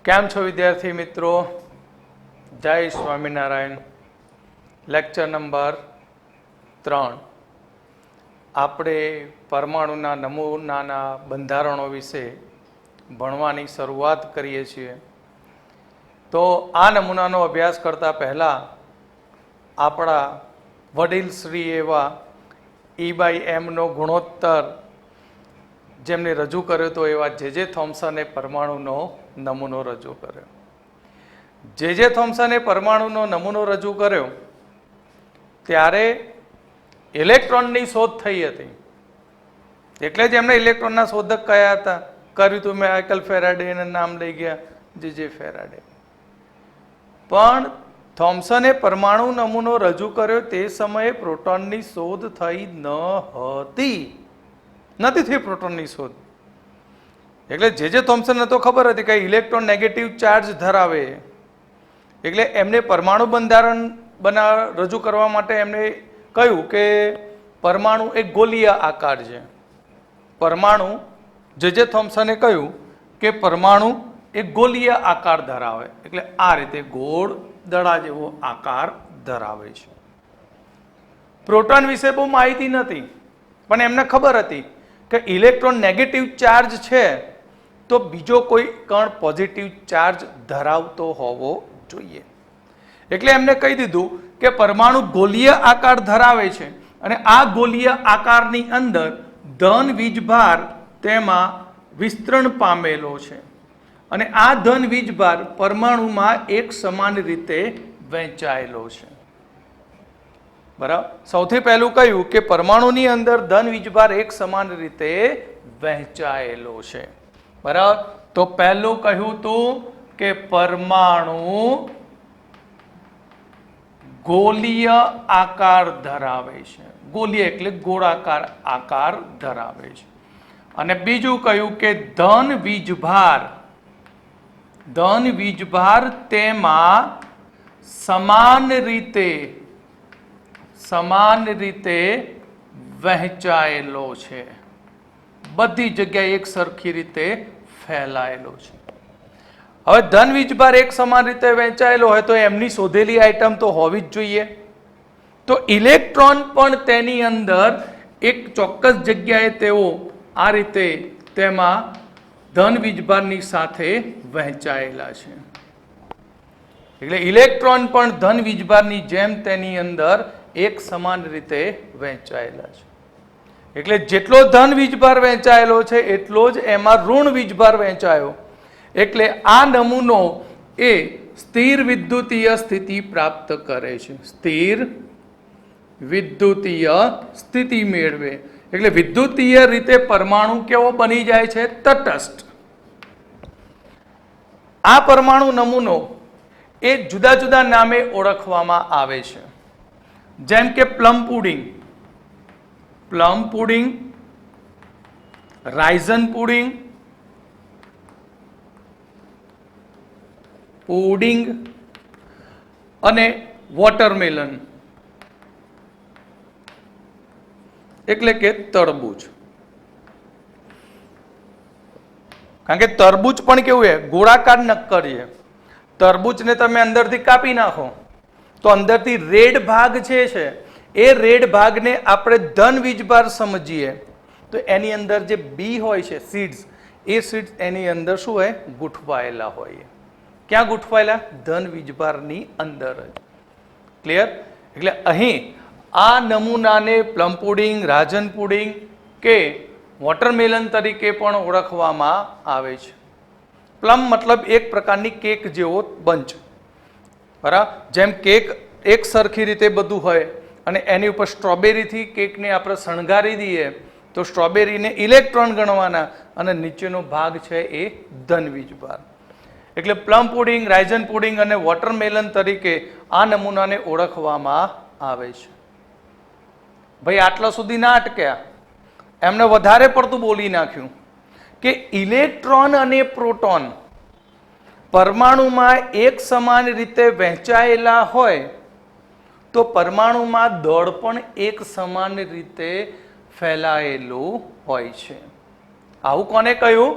કેમ છો વિદ્યાર્થી મિત્રો? જય સ્વામિનારાયણ. Lecture number 3. આપણે પરમાણુના નમૂનાના બંધારણો વિશે ભણવાની શરૂઆત કરીએ છીએ. તો આ નમૂનાનો અભ્યાસ કરતા પહેલાં આપણા વડીલ શ્રી એવા E/mનો ગુણોત્તર જેમને રજૂ કર્યો હતો એવા જે થોમ્સને પરમાણુનો નમૂનો રજૂ કર્યો. જે થોમ્સને પરમાણુનો નમૂનો રજૂ કર્યો ત્યારે ઇલેક્ટ્રોનની શોધ થઈ હતી. એટલે જ એમને ઇલેક્ટ્રોનના શોધક કયા હતા કર્યું હતું. માઇકલ ફેરાડેના નામ લઈ ગયા, જે ફેરાડે. પણ થોમ્સને પરમાણુ નમૂનો રજૂ કર્યો તે સમયે પ્રોટોનની શોધ થઈ નથી થઈ પ્રોટોનની શોધ. એટલે જે થોમ્સનને તો ખબર હતી કે ઇલેક્ટ્રોન નેગેટિવ ચાર્જ ધરાવે, એટલે એમને પરમાણુ બંધારણ રજૂ કરવા માટે એમને કહ્યું કે પરમાણુ એક ગોલીય આકાર છે. પરમાણુ જે થોમ્સને કહ્યું કે પરમાણુ એક ગોલીય આકાર ધરાવે, એટલે આ રીતે ગોળ દડા જેવો આકાર ધરાવે છે. પ્રોટોન વિશે બહુ માહિતી નથી, પણ એમને ખબર હતી કે ઇલેક્ટ્રોન નેગેટિવ ચાર્જ છે તો બીજો કોઈ કણ પોઝિટિવ ચાર્જ ધરાવતો હોવો જોઈએ. એટલે એમને કહી દીધું કે પરમાણુ ગોલીય આકાર ધરાવે છે અને આ ગોલીય આકારની અંદર ધન વીજભાર તેમાં વિસ્તરણ પામેલો છે અને આ ધન વીજભાર પરમાણુમાં એક સમાન રીતે વહેંચાયેલો છે. બરાબર. સૌથી પહેલું કહ્યું કે પરમાણુની અંદર ધન વીજભાર એક સમાન રીતે વહેંચાયેલો છે. બરાબર. તો પહેલું કહ્યું તું કે પરમાણુ ગોલીય આકાર ધરાવે છે. ગોલીય એટલે ગોળાકાર આકાર ધરાવે છે. અને બીજું કહ્યું કે ધન વીજભાર તેમાં સમાન રીતે વહેંચાયેલો છે, બધી જગ્યાએ એક સરખી રીતે ફેલાયેલો છે. હવે ધન વીજભાર એક સમાન રીતે વહેંચાયેલો હોય તો એમની શોધેલી આઈટમ તો હોવી જ જોઈએ. તો ઇલેક્ટ્રોન પણ તેની અંદર એક ચોક્કસ જગ્યાએ તેઓ આ રીતે તેમાં ધન વીજભારની સાથે વહેંચાયેલા છે. એટલે ઇલેક્ટ્રોન પણ ધન વીજભારની જેમ તેની અંદર એક સમાન રીતે વહેંચાયેલા છે. એટલે જેટલો ધન વીજભાર વહેંચાયેલો છે એટલો જ એમાં ઋણ વીજભાર વહેંચાયો. એટલે આ નમૂનો એ સ્થિર વિદ્યુતીય સ્થિતિ પ્રાપ્ત કરે છે. સ્થિર વિદ્યુતીય સ્થિતિ મેળવે એટલે વિદ્યુતીય રીતે પરમાણુ કેવો બની જાય છે? તટસ્થ. આ પરમાણુ નમૂનો એ જુદા જુદા નામે ઓળખવામાં આવે છે. જેમ કે પ્લમ પુડિંગ, રાઇઝન પુડિંગ અને વોટરમેલન એટલે કે તરબૂચ. કારણ કે તરબૂચ પણ કેવું છે? ગોળાકાર નક્કર છે. તરબૂચને તમે અંદરથી કાપી નાખો તો અંદરથી રેડ ભાગ છે એ રેડ ભાગને આપણે ધન વીજભાર સમજીએ તો એની અંદર જે બી હોય છે, સીડ્સ, એ સીડ્સ એની અંદર શું હોય? ગૂંઠવાયેલા હોય. ક્યાં ગૂંઠવાયેલા? ધન વીજભારની અંદર જ. ક્લિયર? એટલે અહીં આ નમૂનાને પ્લમ પુડિંગ, રાઇઝન પુડિંગ કે વોટરમેલન તરીકે પણ ઓળખવામાં આવે છે. પ્લમ મતલબ એક પ્રકારની કેક જેવો બંચ. બરાબર. જેમ કેક એક સરખી રીતે બધું હોય અને એની ઉપર સ્ટ્રોબેરીથી કેકને આપણે શણગારી દઈએ તો સ્ટ્રોબેરીને ઇલેક્ટ્રોન ગણવાના અને નીચેનો ભાગ છે એ ધન વીજભાર. એટલે પ્લમ પુડિંગ, રાઇઝન પુડિંગ અને વોટરમેલન તરીકે આ નમૂનાને ઓળખવામાં આવે છે. ભાઈ આટલા સુધી ના અટક્યા, એમને વધારે પડતું બોલી નાખ્યું કે ઇલેક્ટ્રોન અને પ્રોટોન પરમાણુમાં એક સમાન રીતે વહેંચાયેલા હોય તો પરમાણુમાં દળ પણ એક સમાન રીતે ફેલાયેલું હોય છે. આવું કોને કહ્યું?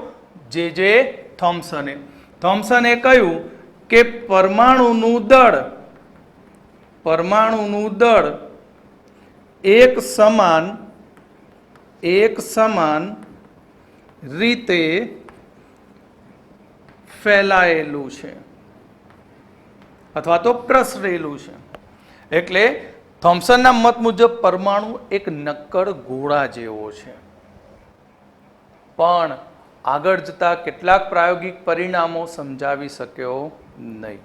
જે થોમ્સને. થોમ્સને કહ્યું કે પરમાણુનું દળ એક સમાન રીતે ફેલાયેલું છે અથવા તો પ્રસરેલું છે. એટલે થોમ્સનના મત મુજબ પરમાણુ એક નક્કર ગોળા જેવો છે. પણ આગળ જતા કેટલાક પ્રાયોગિક પરિણામો સમજાવી શક્યો નહીં.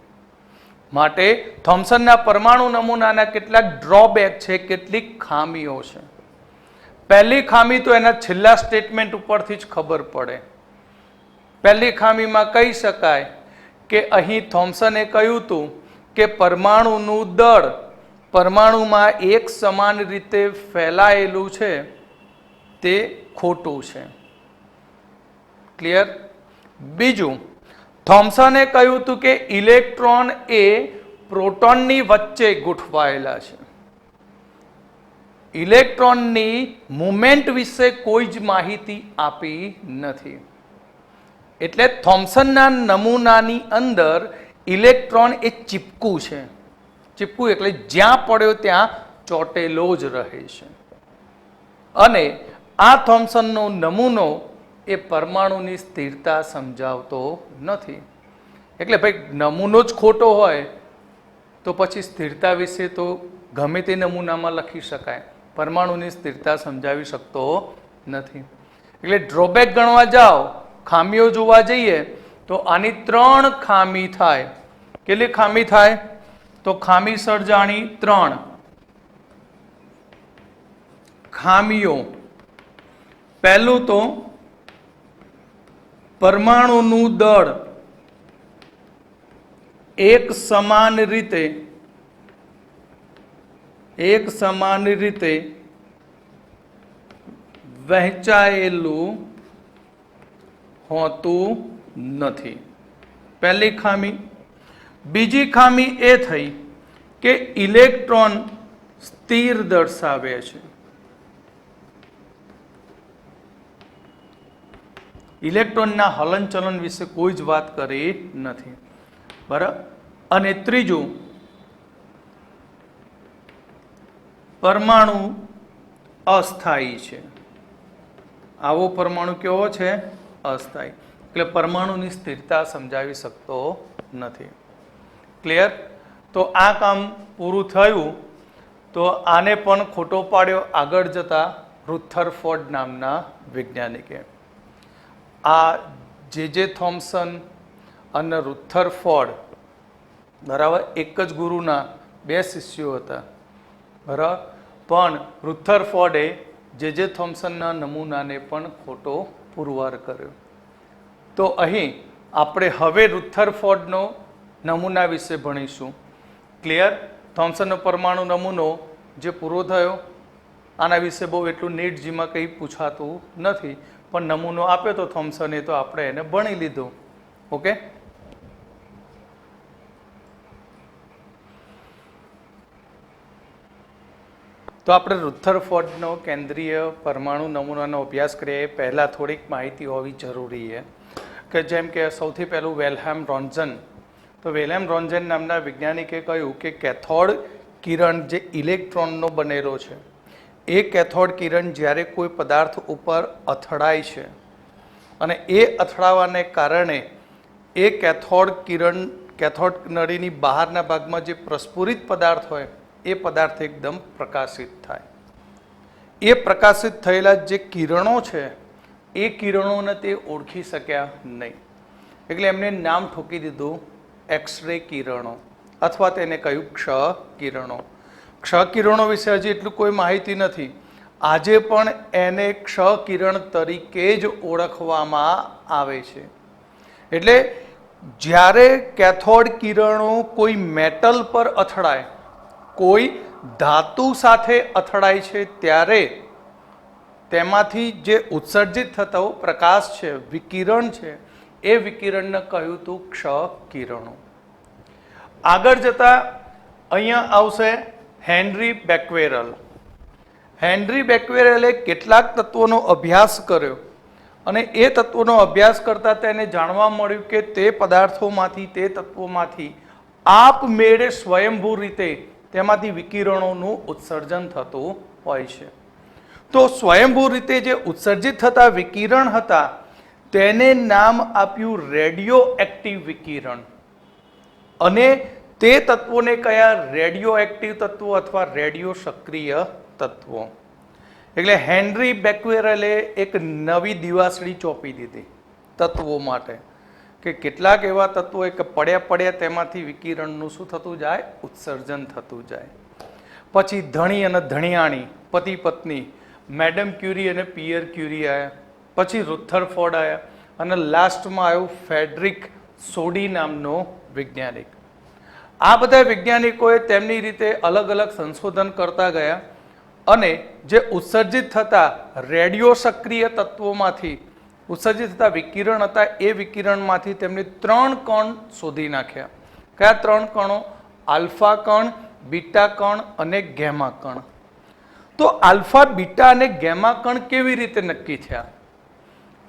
માટે થોમ્સનના પરમાણુ નમૂનાના કેટલાક ડ્રોબેક છે, કેટલીક ખામીઓ છે. પહેલી ખામી તો એના છેલ્લા સ્ટેટમેન્ટ ઉપરથી જ ખબર પડે. પહેલી ખામીમાં કહી શકાય કે અહીં થોમ્સને કહ્યું હતું કે પરમાણુનું દળ પરમાણુમાં એક સમાન રીતે ફેલાયેલું છે, તે ખોટું છે. ક્લિયર? બીજું, થોમ્સને કહ્યું હતું કે ઇલેક્ટ્રોન એ પ્રોટોનની વચ્ચે ગોઠવાયેલા છે. ઇલેક્ટ્રોનની મુવમેન્ટ વિશે કોઈ જ માહિતી આપી નથી. એટલે થોમ્સનના નમૂનાની અંદર ઇલેક્ટ્રોન એ ચીપકું છે. ચીપકું એટલે જ્યાં પડ્યો ત્યાં ચોટેલો જ રહે છે. અને આ થોમ્સનનો નમૂનો એ પરમાણુની સ્થિરતા સમજાવતો નથી. એટલે ભાઈ નમૂનો જ ખોટો હોય તો પછી સ્થિરતા વિશે તો ગમે તે નમૂનામાં લખી શકાય, પરમાણુની સ્થિરતા સમજાવી શકતો નથી. એટલે ડ્રોબેક ગણવા જાઓ, ખામીઓ જોવા જઈએ તો આની 3 ખામી થાય. કેટલી ખામી થાય? તો ખામી સર્જાણી 3 ખામીઓ. પહેલું તો પરમાણુનું દળ એક સમાન રીતે વહેંચાયેલું હોતું નથી. પહેલી ખામી. બીજી ખામી એ થઈ કે ઇલેક્ટ્રોન સ્થિર દર્શાવે છે. ઇલેક્ટ્રોનના હલનચલન વિશે કોઈ જ વાત કરી નથી. બરાબર? અને ત્રીજું, પરમાણુ અસ્થાયી છે. આવો પરમાણુ કેવો છે? અસ્થાયી. એટલે પરમાણુની સ્થિરતા સમજાવી શકતો નથી. ક્લિયર? તો આ કામ પૂરું થયું. તો આને પણ ખોટો પાડ્યો આગળ જતા રુથરફોર્ડ નામના વૈજ્ઞાનિકે. આ જે થોમ્સન અને રુથરફોર્ડ બરાબર એક જ ગુરુના 2 શિષ્યો હતા. બરાબર? પણ રુથરફોર્ડે જે થોમ્સનના નમૂનાને પણ ખોટો પુરવાર કર્યો. તો અહીં આપણે હવે રુથરફોર્ડનો નમૂના વિશે ભણીશું. ક્લિયર? થોમ્સનનો પરમાણુ નમૂનો જે પૂરો થયો, આના વિશે બહુ એટલું નીટ જીમાં કંઈ પૂછાતું નથી, પણ નમૂનો આપ્યો તો થોમ્સને, તો આપણે એને ભણી લીધું. ઓકે? તો આપણે રુથરફોર્ડનો કેન્દ્રીય પરમાણુ નમૂનાનો અભ્યાસ કરીએ પહેલાં થોડીક માહિતી હોવી જરૂરી છે. કે જેમ કે સૌથી પહેલું વેલ્હેમ રોન્ઝન. તો વેલ્હેમ રોન્ઝન નામના વૈજ્ઞાનિકે કહ્યું કે કેથોડ કિરણ જે ઇલેક્ટ્રોનનો બનેલો છે, એ કેથોડ કિરણ જ્યારે કોઈ પદાર્થ ઉપર અથડાય છે અને એ અથડાવાને કારણે એ કેથોડ નળીની બહારના ભાગમાં જે પ્રસ્ફુરિત પદાર્થ હોય એ પદાર્થ એકદમ પ્રકાશિત થાય. એ પ્રકાશિત થયેલા જે કિરણો છે એ કિરણોને તે ઓળખી શક્યા નહીં. એટલે એમને નામ ઠોકી દીધું એક્સરે કિરણો, અથવા તેને કહ્યું ક્ષ કિરણો. ક્ષ કિરણો વિશે હજી એટલું કોઈ માહિતી નથી. આજે પણ એને ક્ષ કિરણ તરીકે જ ઓળખવામાં આવે છે. એટલે જ્યારે કેથોડ કિરણો કોઈ મેટલ પર અથડાય, કોઈ ધાતુ સાથે અથડાય છે, ત્યારે તેમાંથી જે ઉત્સર્જિત થતો પ્રકાશ છે, વિકિરણ છે, એ વિકિરણને કહ્યું હતું ક્ષ કિરણો. આગળ જતા અહીંયા આવશે હેનરી બેક્વેરેલ. હેનરી બેક્વેરેલે કેટલાક તત્વોનો અભ્યાસ કર્યો અને એ તત્વોનો અભ્યાસ કરતા તેને જાણવા મળ્યું કે તે પદાર્થોમાંથી, તે તત્વોમાંથી આપમેળે સ્વયંભૂ રીતે તેમાંથી વિકિરણોનું ઉત્સર્જન થતું હોય છે. તો સ્વયંભૂ રીતે જે ઉત્સર્જિત થતા વિકિરણ હતા તેને નામ આપ્યું રેડિયો એક્ટિવ વિકિરણ. અને તે તત્વોને કયા? રેડિયો એક્ટિવ તત્વો અથવા રેડિયો સક્રિય તત્વો. એટલે હેનરી બેક્વેરેલે એક નવી દિવાસળી ચોપી દીધી તત્વો માટે કે કેટલાક એવા તત્વો કે પડ્યા તેમાંથી વિકિરણનું શું થતું જાય? ઉત્સર્જન થતું જાય. પછી ધણી અને ધણિયાણી, પતિ પત્ની, મેડમ ક્યુરી અને પિયર ક્યુરી આવ્યા. પછી રુથરફોર્ડ આવ્યા અને લાસ્ટમાં આવ્યું ફેડરિક સોડી નામનો વૈજ્ઞાનિક. આ બધા વૈજ્ઞાનિકોએ તેમની રીતે અલગ અલગ સંશોધન કરતા ગયા અને જે ઉત્સર્જિત થતા રેડિયો સક્રિય તત્વોમાંથી ઉત્સર્જિત થતા વિકિરણ હતા એ વિકિરણમાંથી તેમણે 3 કણ શોધી નાખ્યા. કયા 3 કણો? આલ્ફા કણ, બીટા કણ અને ગેમા કણ. તો આલ્ફા, બીટા અને ગેમા કણ કેવી રીતે નક્કી થયા?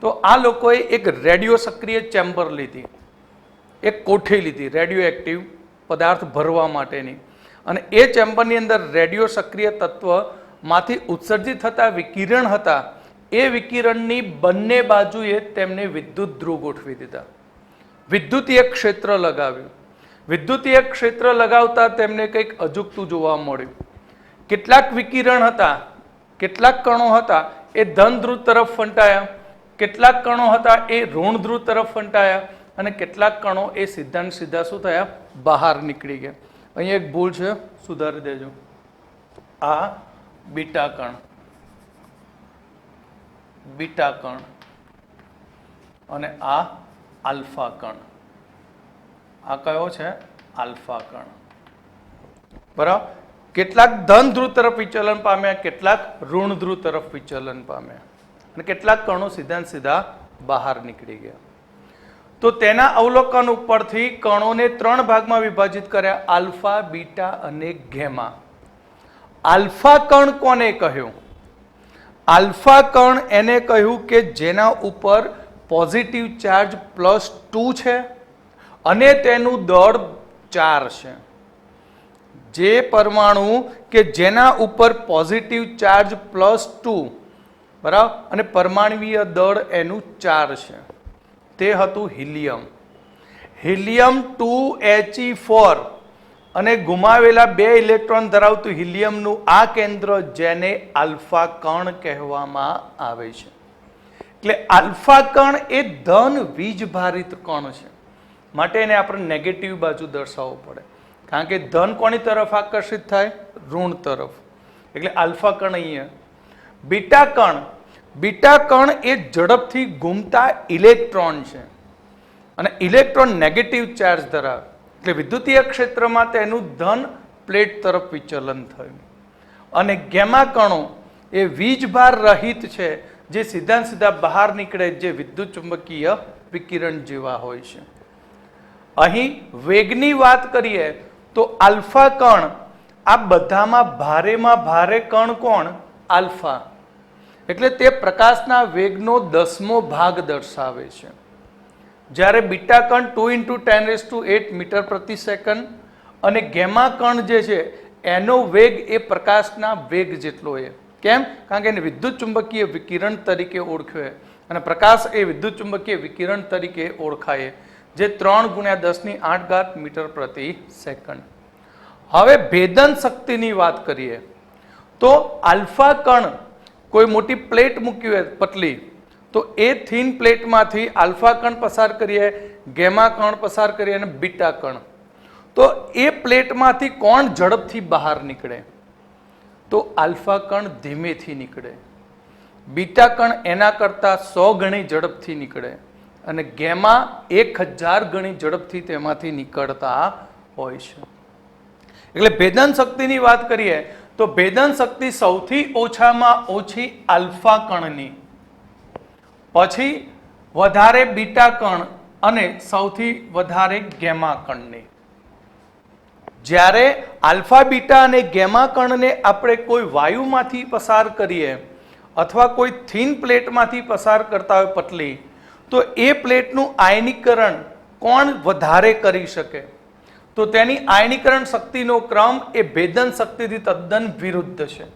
તો આ લોકોએ એક રેડિયો સક્રિય ચેમ્બર લીધી, એક કોઠી લીધી રેડિયો એક્ટિવ પદાર્થ ભરવા માટેની, અને એ ચેમ્બરની અંદર રેડિયો સક્રિય તત્વમાંથી ઉત્સર્જિત થતા વિકિરણ હતા એ વિકિરણની બંને બાજુએ તેમને વિદ્યુત ધ્રુવ ગોઠવી દીધા. વિદ્યુતીય ક્ષેત્ર લગાવ્યું. વિદ્યુતીય ક્ષેત્ર લગાવતા તેમને કંઈક અજુગતું જોવા મળ્યું. કેટલાક વિકિરણ હતા, કેટલાક કણો હતા એ ધન ધ્રુવ તરફ ફંટાયા, કેટલાક કણો હતા એ ઋણ ધ્રુવ તરફ ફંટાયા અને કેટલાક કણો એ સીધા શું થયા? બહાર નીકળી ગયા. અહીંયા એક ભૂલ છે, સુધારી દેજો. આ બીટા કણ, બીટા કણ અને આ આલ્ફા કણ. આ કયો છે? આલ્ફા કણ. બરાબર. કેટલાક ધન ધ્રુવ તરફ વિચલન પામ્યા, કેટલાક ઋણ ધ્રુવ તરફ વિચલન પામ્યા અને કેટલાક કણો સીધા બહાર નીકળી ગયા. તો તેના અવલોકન ઉપરથી કણોને 3 ભાગમાં વિભાજિત કર્યા: આલ્ફા, બીટા અને ગેમા. આલ્ફા કણ કોને કહ્યું? આલ્ફા કણ એને કહ્યું કે જેના ઉપર પોઝિટિવ ચાર્જ +2 છે અને તેનું દળ 4 છે. જે પરમાણુ કે જેના ઉપર પોઝિટિવ ચાર્જ +2 બરાબર અને પરમાણવીય દળ એનું 4 છે તે હતું હિલિયમ. હિલિયમ 2He4 અને ગુમાવેલા 2 ઇલેક્ટ્રોન ધરાવતું હિલિયમનું આ કેન્દ્ર જેને આલ્ફા કણ કહેવામાં આવે છે. એટલે આલ્ફા કણ એ ધન વીજભારિત કણ છે, માટે એને આપણે નેગેટિવ બાજુ દર્શાવવું પડે, કારણ કે ધન કોની તરફ આકર્ષિત થાય? ઋણ તરફ. એટલે આલ્ફા કણ અહીંયા. બીટા કણ, બીટા કણ એ ઝડપથી ઘૂમતા ઇલેક્ટ્રોન છે અને ઇલેક્ટ્રોન નેગેટિવ ચાર્જ ધરાવે, એટલે વિદ્યુતીય ક્ષેત્રમાં તેનું ધન પ્લેટ તરફ વિચલન થયું. અને ગેમા કણો એ વીજભાર રહિત છે, જે સીધા બહાર નીકળે, જે વિદ્યુત ચુંબકીય વિકિરણ જેવા હોય છે. અહીં વેગની વાત કરીએ તો આલ્ફા કણ, આ બધામાં ભારે કણ કોણ? આલ્ફા. એટલે તે પ્રકાશના વેગનો 10મો ભાગ દર્શાવે છે. જ્યારે બીટા કણ 2 × 10⁸ મીટર પ્રતિ સેકન્ડ અને ગેમા કણ જે છે એનો વેગ એ પ્રકાશના વેગ જેટલો છે. કેમ? કારણ કે એને વિદ્યુત ચુંબકીય વિકિરણ તરીકે ઓળખ્યો અને પ્રકાશ એ વિદ્યુત ચુંબકીય વિકિરણ તરીકે ઓળખાય, જે 3 × 10⁸ મીટર પ્રતિ સેકન્ડ. હવે ભેદન શક્તિની વાત કરીએ તો આલ્ફા કણ કોઈ મોટી પ્લેટ મૂકી હોય પતલી, તો એ થીન પ્લેટમાંથી આલ્ફા કણ પસાર કરીએ, ગેમા કણ પસાર કરીએ અને બીટા કણ, તો એ પ્લેટમાંથી કોણ ઝડપથી બહાર નીકળે? તો આલ્ફા કણ ધીમેથી નીકળે, બીટા કણ એના કરતાં 100 ગણી ઝડપથી નીકળે અને ગેમા 1000 ગણી ઝડપથી તેમાંથી નીકળતા હોય છે. એટલે ભેદન શક્તિની વાત કરીએ તો ભેદન શક્તિ સૌથી ઓછામાં ઓછી આલ્ફા કણની, પછી વધારે બીટા કણ અને સૌથી વધારે ગેમા કણની. જ્યારે આલ્ફા, બીટા અને ગેમા કણને આપણે કોઈ વાયુમાંથી પસાર કરીએ અથવા કોઈ થીન પ્લેટમાંથી પસાર કરતા હોય પતલી, તો એ પ્લેટનું આયનીકરણ કોણ વધારે કરી શકે? તો તેની આયનીકરણ શક્તિનો ક્રમ એ ભેદન શક્તિથી તદ્દન વિરુદ્ધ છે.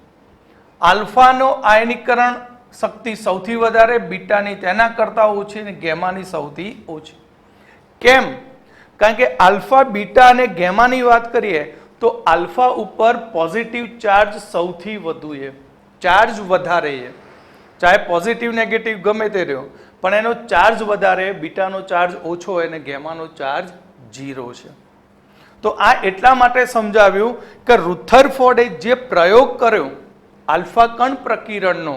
આલ્ફાનો આયનીકરણ શક્તિ સૌથી વધારે, બીટાની તેના કરતાં ઓછી અને ગેમાની સૌથી ઓછી. કેમ? કારણ કે આલ્ફા, બીટા અને ગેમાની વાત કરીએ તો આલ્ફા ઉપર પોઝિટિવ ચાર્જ સૌથી વધુ છે, ચાર્જ વધારે છે, ચાહે પોઝિટિવ નેગેટિવ ગમે તે રહ્યો, પણ એનો ચાર્જ વધારે, બીટાનો ચાર્જ ઓછો હોય અને ગેમાનો ચાર્જ 0 છે. તો આ એટલા માટે સમજાવ્યું કે રુથરફોર્ડે જે પ્રયોગ કર્યો આલ્ફા કણ પ્રકિરણનો,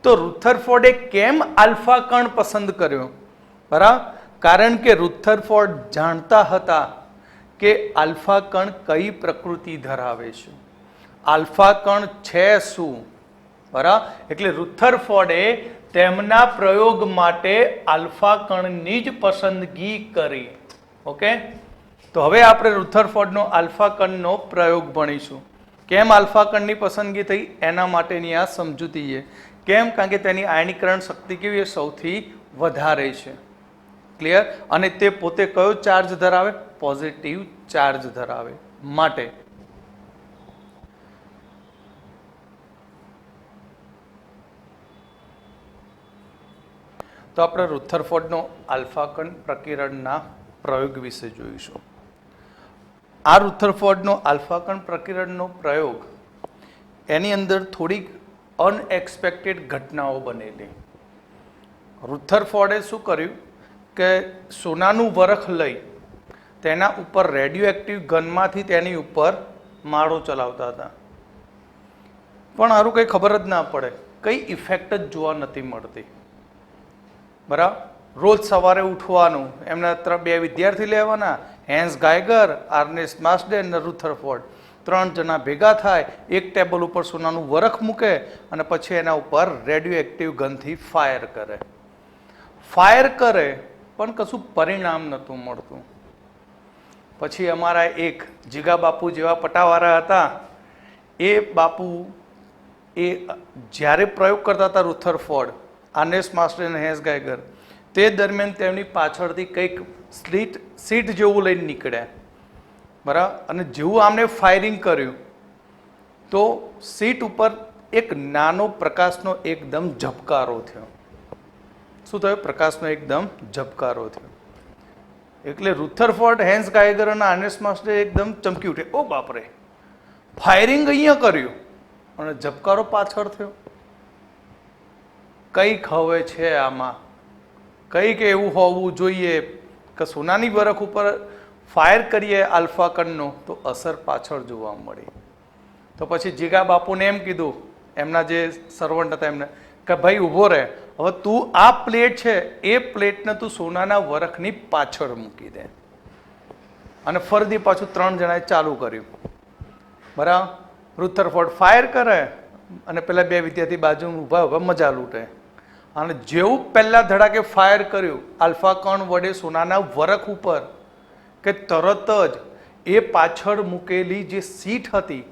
તો રુથરફોર્ડે કેમ આલ્ફા કણ પસંદ કર્યો? બરાબર, કારણ કે રુથરફોર્ડ જાણતા હતા કે આલ્ફા કણ કઈ પ્રકૃતિ ધરાવે છે, આલ્ફા કણ છે શું. બરાબર, એટલે રુથરફોર્ડે તેમના પ્રયોગ માટે આલ્ફા કણની જ પસંદગી કરી. ઓકે, તો હવે આપણે રુથરફોર્ડનો આલ્ફા કણનો પ્રયોગ ભણીશું. કેમ આલ્ફા કણની પસંદગી થઈ એના માટેની આ સમજૂતી છે. કેમ? કારણ કે તેની આયનીકરણ શક્તિ કેવી છે? સૌથી વધારે છે. ક્લિયર? અને તે પોતે કયો ચાર્જ ધરાવે? પોઝિટિવ ચાર્જ ધરાવે માટે. તો આપણે રુથરફોર્ડનો આલ્ફા કણ પ્રકિરણના પ્રયોગ વિશે જોઈશું. આ રુથરફોર્ડનો આલ્ફા કણ પ્રકિરણનો પ્રયોગ, એની અંદર થોડીક અનએક્સપેક્ટેડ ઘટનાઓ બનેલી. રુથરફોર્ડે શું કર્યું કે સોનાનું વરખ લઈ તેના ઉપર રેડિયો એક્ટિવ ગનમાંથી તેની ઉપર માળો ચલાવતા હતા, પણ સારું કંઈ ખબર જ ના પડે, કંઈ ઇફેક્ટ જ જોવા નથી મળતી. બરાબર, રોજ સવારે ઉઠવાનું, એમના 2 વિદ્યાર્થી લેવાના, હેન્સ ગાયગર, આર્નેસ્ટ માસ્ડેન અને રુથરફોર્ડ, 3 જણા ભેગા થાય, એક ટેબલ ઉપર સોનાનું વરખ મૂકે અને પછી એના ઉપર રેડિયો એક્ટિવ ગનથી ફાયર કરે. ફાયર કરે પણ કશું પરિણામ નહોતું મળતું. પછી અમારા એક જીગા બાપુ જેવા પટાવાળા હતા, એ બાપુ એ જ્યારે પ્રયોગ કરતા હતા રુથરફોર્ડ, આર્નેસ્ટ માસ્ટર અને હેન્સ ગાયગર, તે દરમિયાન તેમની પાછળથી કંઈક સીટ જેવું લઈને નીકળ્યા. બરાબર, અને જેવું આમને ફાયરિંગ કર્યું તો સીટ ઉપર એક નાનો પ્રકાશનો એકદમ ઝબકારો થયો. શું થયું? પ્રકાશનો એકદમ ઝબકારો થયો. એટલે રુથરફોર્ડ, હેન્સ ગાયગર અને આર્નેસ્ટ માસ્ટર એકદમ ચમકી ઉઠે, ઓ બાપરે, ફાયરિંગ અહીંયા કર્યું અને ઝબકારો પાછળ થયો. કંઈક હવે છે આમાં, કંઈક એવું હોવું જોઈએ કે સોનાની વરખ ઉપર ફાયર કરીએ આલ્ફા કણનો તો અસર પાછળ જોવા મળી. તો પછી જીગા બાપુને એમ કીધું, એમના જે સર્વન્ટ હતા એમને, કે ભાઈ ઊભો રહે, હવે તું આ પ્લેટ છે એ પ્લેટને તું સોનાના વરખની પાછળ મૂકી દે. અને ફરીથી પાછું 3 જણાએ ચાલુ કર્યું. બરાબર, રુથરફોર્ડ ફાયર કરે અને પેલા 2 વિદ્યાર્થી બાજુમાં ઊભા ઊભા મજા લૂંટે. અને જેવું પહેલા ધડાકે ફાયર કર્યું આલ્ફા કણ વડે સોનાના વરખ ઉપર, કે તરત જ એ પાછળ મૂકેલી જે સીટ હતી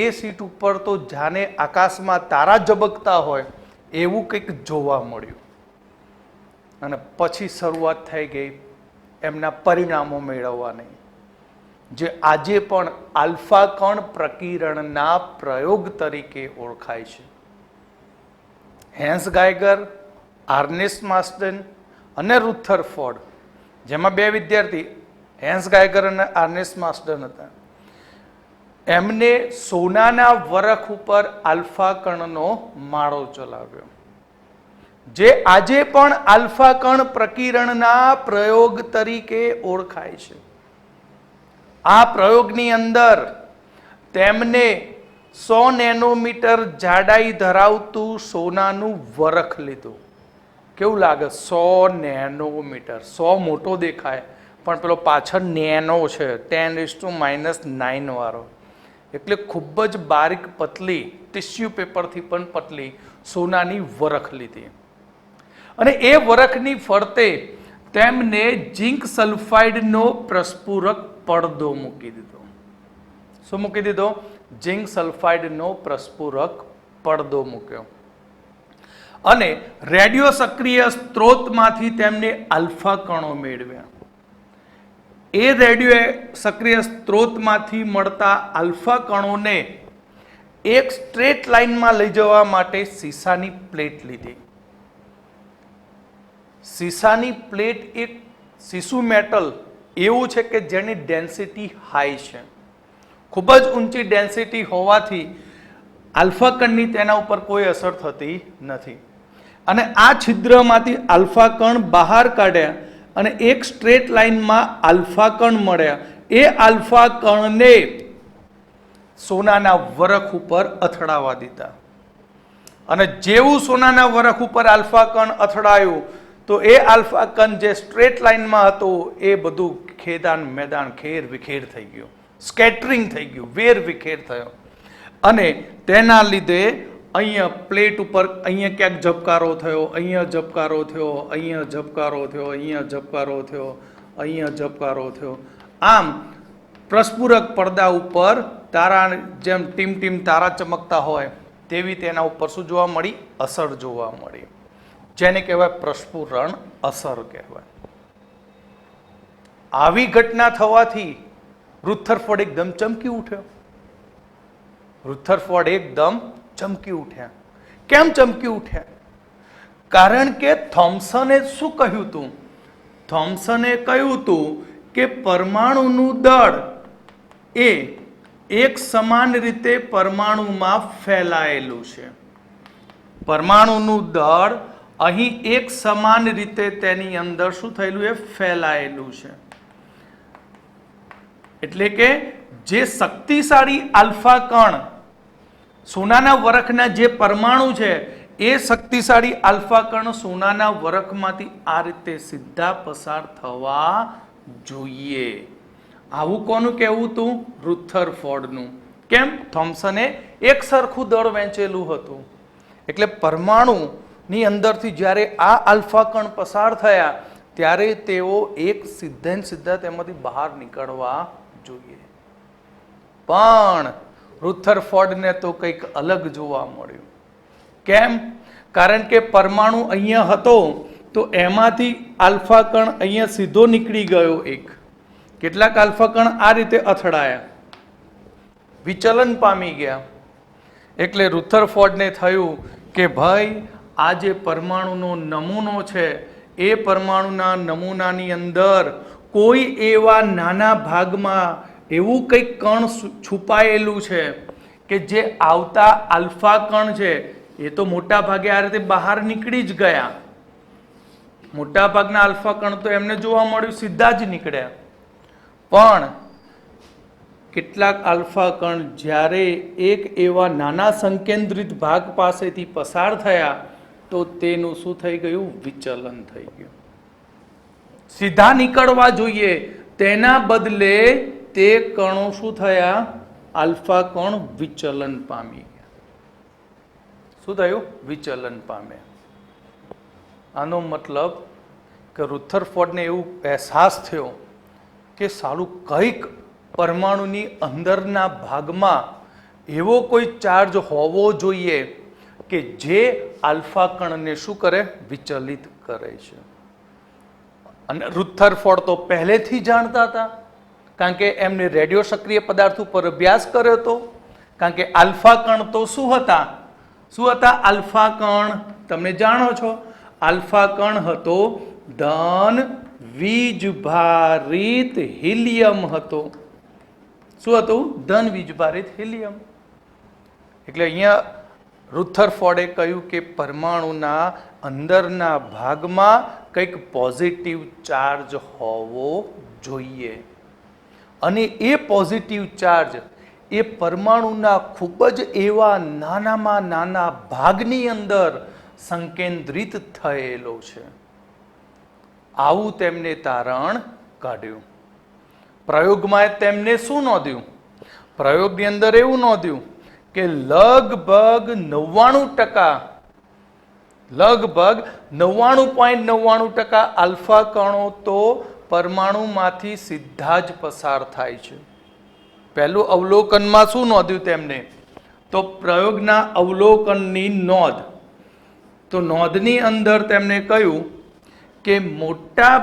એ સીટ ઉપર તો જાણે આકાશમાં તારા ઝબકતા હોય એવું કંઈક જોવા મળ્યું. અને પછી શરૂઆત થઈ ગઈ એમના પરિણામો મેળવવાની, જે આજે પણ આલ્ફા કણ પ્રકિરણના પ્રયોગ તરીકે ઓળખાય છે. હેન્સ ગાયગર, આર્નેસ્ટ માસ્ડેન અને રુથરફોર્ડ, જેમાં 2 વિદ્યાર્થી હેન્સ ગાયગર અને આર્નેસ્ટ માસ્ડેન હતા, એમને સોનાના વરખ ઉપર આલ્ફા કણનો માળો ચલાવ્યો, જે આજે પણ આલ્ફા કણ પ્રકિરણના પ્રયોગ તરીકે ઓળખાય છે. આ પ્રયોગની અંદર તેમને 100 નેનોમીટર જાડાઈ ધરાવતું સોનાનું વરખ લીધું. કેવું લાગે? 100 નેનોમીટર. 100 મોટો દેખાય પણ પેલો પાછળ નેનો છે, 10⁻⁹ વાળો, એટલે ખૂબ જ બારીક પતલી, ટિશ્યુ પેપરથી પણ પતલી સોનાની વરખ લીધી. અને એ વરખની ફરતે તેમને ઝિંક સલ્ફાઇડનો પ્રસ્ફુરક પડદો મૂકી દીધો. શું મૂકી દીધો? ઝિંક સલ્ફાઇડનો પ્રસ્ફુરક પડદો મૂક્યો. અને રેડિયો સક્રિય સ્ત્રોતમાંથી તેમને આલ્ફા કણો મેળવ્યા. એ રેડિયો સક્રિય સ્ત્રોતમાંથી મળતા આલ્ફા કણોને એક સ્ટ્રેટ લાઇનમાં લઈ જવા માટે સીસાની પ્લેટ લીધી. સીસાની પ્લેટ એક સીસુ મેટલ એવું છે કે જેની ડેન્સિટી હાઈ છે. ખૂબ જ ઊંચી ડેન્સિટી હોવાથી આલ્ફા કણની તેના ઉપર કોઈ અસર થતી નથી. અને આ છિદ્રમાંથી આલ્ફા કણ બહાર કાઢ્યા અને એક સ્ટ્રેટ લાઇનમાં આલ્ફા કણ મળ્યા. એ આલ્ફા કણને સોનાના વરખ ઉપર અથડાવા દીધા. અને જેવું સોનાના વરખ ઉપર આલ્ફા કણ અથડાયું તો એ આલ્ફા કણ જે સ્ટ્રેટ લાઇનમાં હતો એ બધું ખેદાન મેદાન ખેર વિખેર થઈ ગયું, સ્કેટરિંગ થઈ ગયું, વેર વિખેર થયો. અને તેના લીધે અહીંયા પ્લેટ ઉપર અહીંયા ક્યાંક ઝબકારો થયો, અહીંયા ઝબકારો થયો, અહીંયા ઝબકારો થયો, અહીંયા ઝબકારો થયો, અહીંયા ઝબકારો થયો. આમ પ્રસ્ફુરક પડદા ઉપર તારા જેમ ટીમ ટીમ તારા ચમકતા હોય તેવી તેના ઉપર શું જોવા મળી? અસર જોવા મળી, જેને કહેવાય પ્રસ્ફુરણ અસર કહેવાય. આવી ઘટના થવાથી રુથરફોર્ડ એકદમ ચમકી ઉઠ્યો. રુથરફોર્ડ એકદમ ચમકી ઉઠ્યા. કેમ ચમકી ઉઠ્યા? કારણ કે થોમ્સને શું કહ્યું હતું? થોમ્સને કહ્યું હતું કે પરમાણુનું દળ એ એક સમાન રીતે પરમાણુમાં ફેલાયેલું છે. પરમાણુનું દળ અહીં એક સમાન રીતે તેની અંદર શું થયેલું? એ ફેલાયેલું છે. એટલે કે જે શક્તિશાળી આલ્ફા કણ સોનાના વરખના જે પરમાણુ છે એ શક્તિશાળી આલ્ફા કણ સોનાના વરખમાંથી આ રીતે સીધા પસાર થવા જોઈએ. આવું કોનું કહેવું હતું? રુથરફોર્ડનું. કેમ? થોમ્સને એક સરખું દળ વહેંચેલું હતું. એટલે પરમાણુની અંદરથી જ્યારે આ આલ્ફા કણ પસાર થયા ત્યારે તેઓ એક સીધે સીધા તેમાંથી બહાર નીકળવા જોઈએ. પણ રુથરફોર્ડને તો કંઈક અલગ જોવા મળ્યું. કેમ? કારણ કે પરમાણુ અહીંયા હતો તો એમાંથી આલ્ફા કણ અહીંયા સીધો નીકળી ગયો. એક કેટલાક આલ્ફા કણ આ રીતે અથડાયા, વિચલન પામી ગયા. એટલે રુથરફોર્ડને થયું કે ભાઈ આ જે પરમાણુનો નમૂનો છે એ પરમાણુના નમૂનાની અંદર કોઈ એવા નાના ભાગમાં એવું કંઈક કણ છુપાયેલું છે કે જે આવતા આલ્ફા કણ છે એ તો મોટા ભાગે આ રીતે બહાર નીકળી જ ગયા. મોટા ભાગના આલ્ફા કણ તો એમને જોવા મળ્યું સીધા જ નીકળ્યા. પણ કેટલાક આલ્ફા કણ જ્યારે એક એવા નાના સંકેન્દ્રિત ભાગ પાસેથી પસાર થયા તો તેનું શું થઈ ગયું? વિચલન થઈ ગયું. સીધા નીકળવા જોઈએ તેના બદલે તે કણો શું થયા? આલ્ફા કણ વિચલન પામી ગયા. શું થયું? વિચલન પામે. આનો મતલબ કે રુથરફોર્ડને એવું અહેસાસ થયો કે સાલું કંઈક પરમાણુની અંદરના ભાગમાં એવો કોઈ ચાર્જ હોવો જોઈએ કે જે આલ્ફા કણને શું કરે? વિચલિત કરે છે. અને રુથરફોર્ડ તો પહેલેથી જાણતા હતા, કારણ કે એમને રેડિયો સક્રિય પદાર્થ ઉપર અભ્યાસ કર્યો હતો. કારણ કે આલ્ફા કણ તો શું હતા? શું હતા આલ્ફા કણ? તમે જાણો છો આલ્ફા કણ હતો ધન વીજભારિત હિલિયમ હતો. શું હતું? ધન વીજભારિત હિલિયમ. એટલે અહીંયા રુથરફોર્ડે કહ્યું કે પરમાણુના અંદરના ભાગમાં કંઈક પોઝિટિવ ચાર્જ હોવો જોઈએ. અને એ પોઝિટિવ ચાર્જ એ પરમાણુના ખૂબ જ એવા નાનામાં નાના ભાગની અંદર સંકેન્દ્રિત થયેલો છે. આવું તેમને તારણ કાઢ્યું. પ્રયોગમાં તેમને શું નોંધ્યું? પ્રયોગની અંદર એવું નોંધ્યું કે લગભગ 99.99% આલ્ફા કણો તો પરમાણુમાંથી સીધા જ પસાર થાય છે. પહેલું અવલોકનમાં શું નોંધ્યું તેમને? તો પ્રયોગના અવલોકનની નોંધ તો નોંધની અંદર તેમણે કહ્યું કે મોટા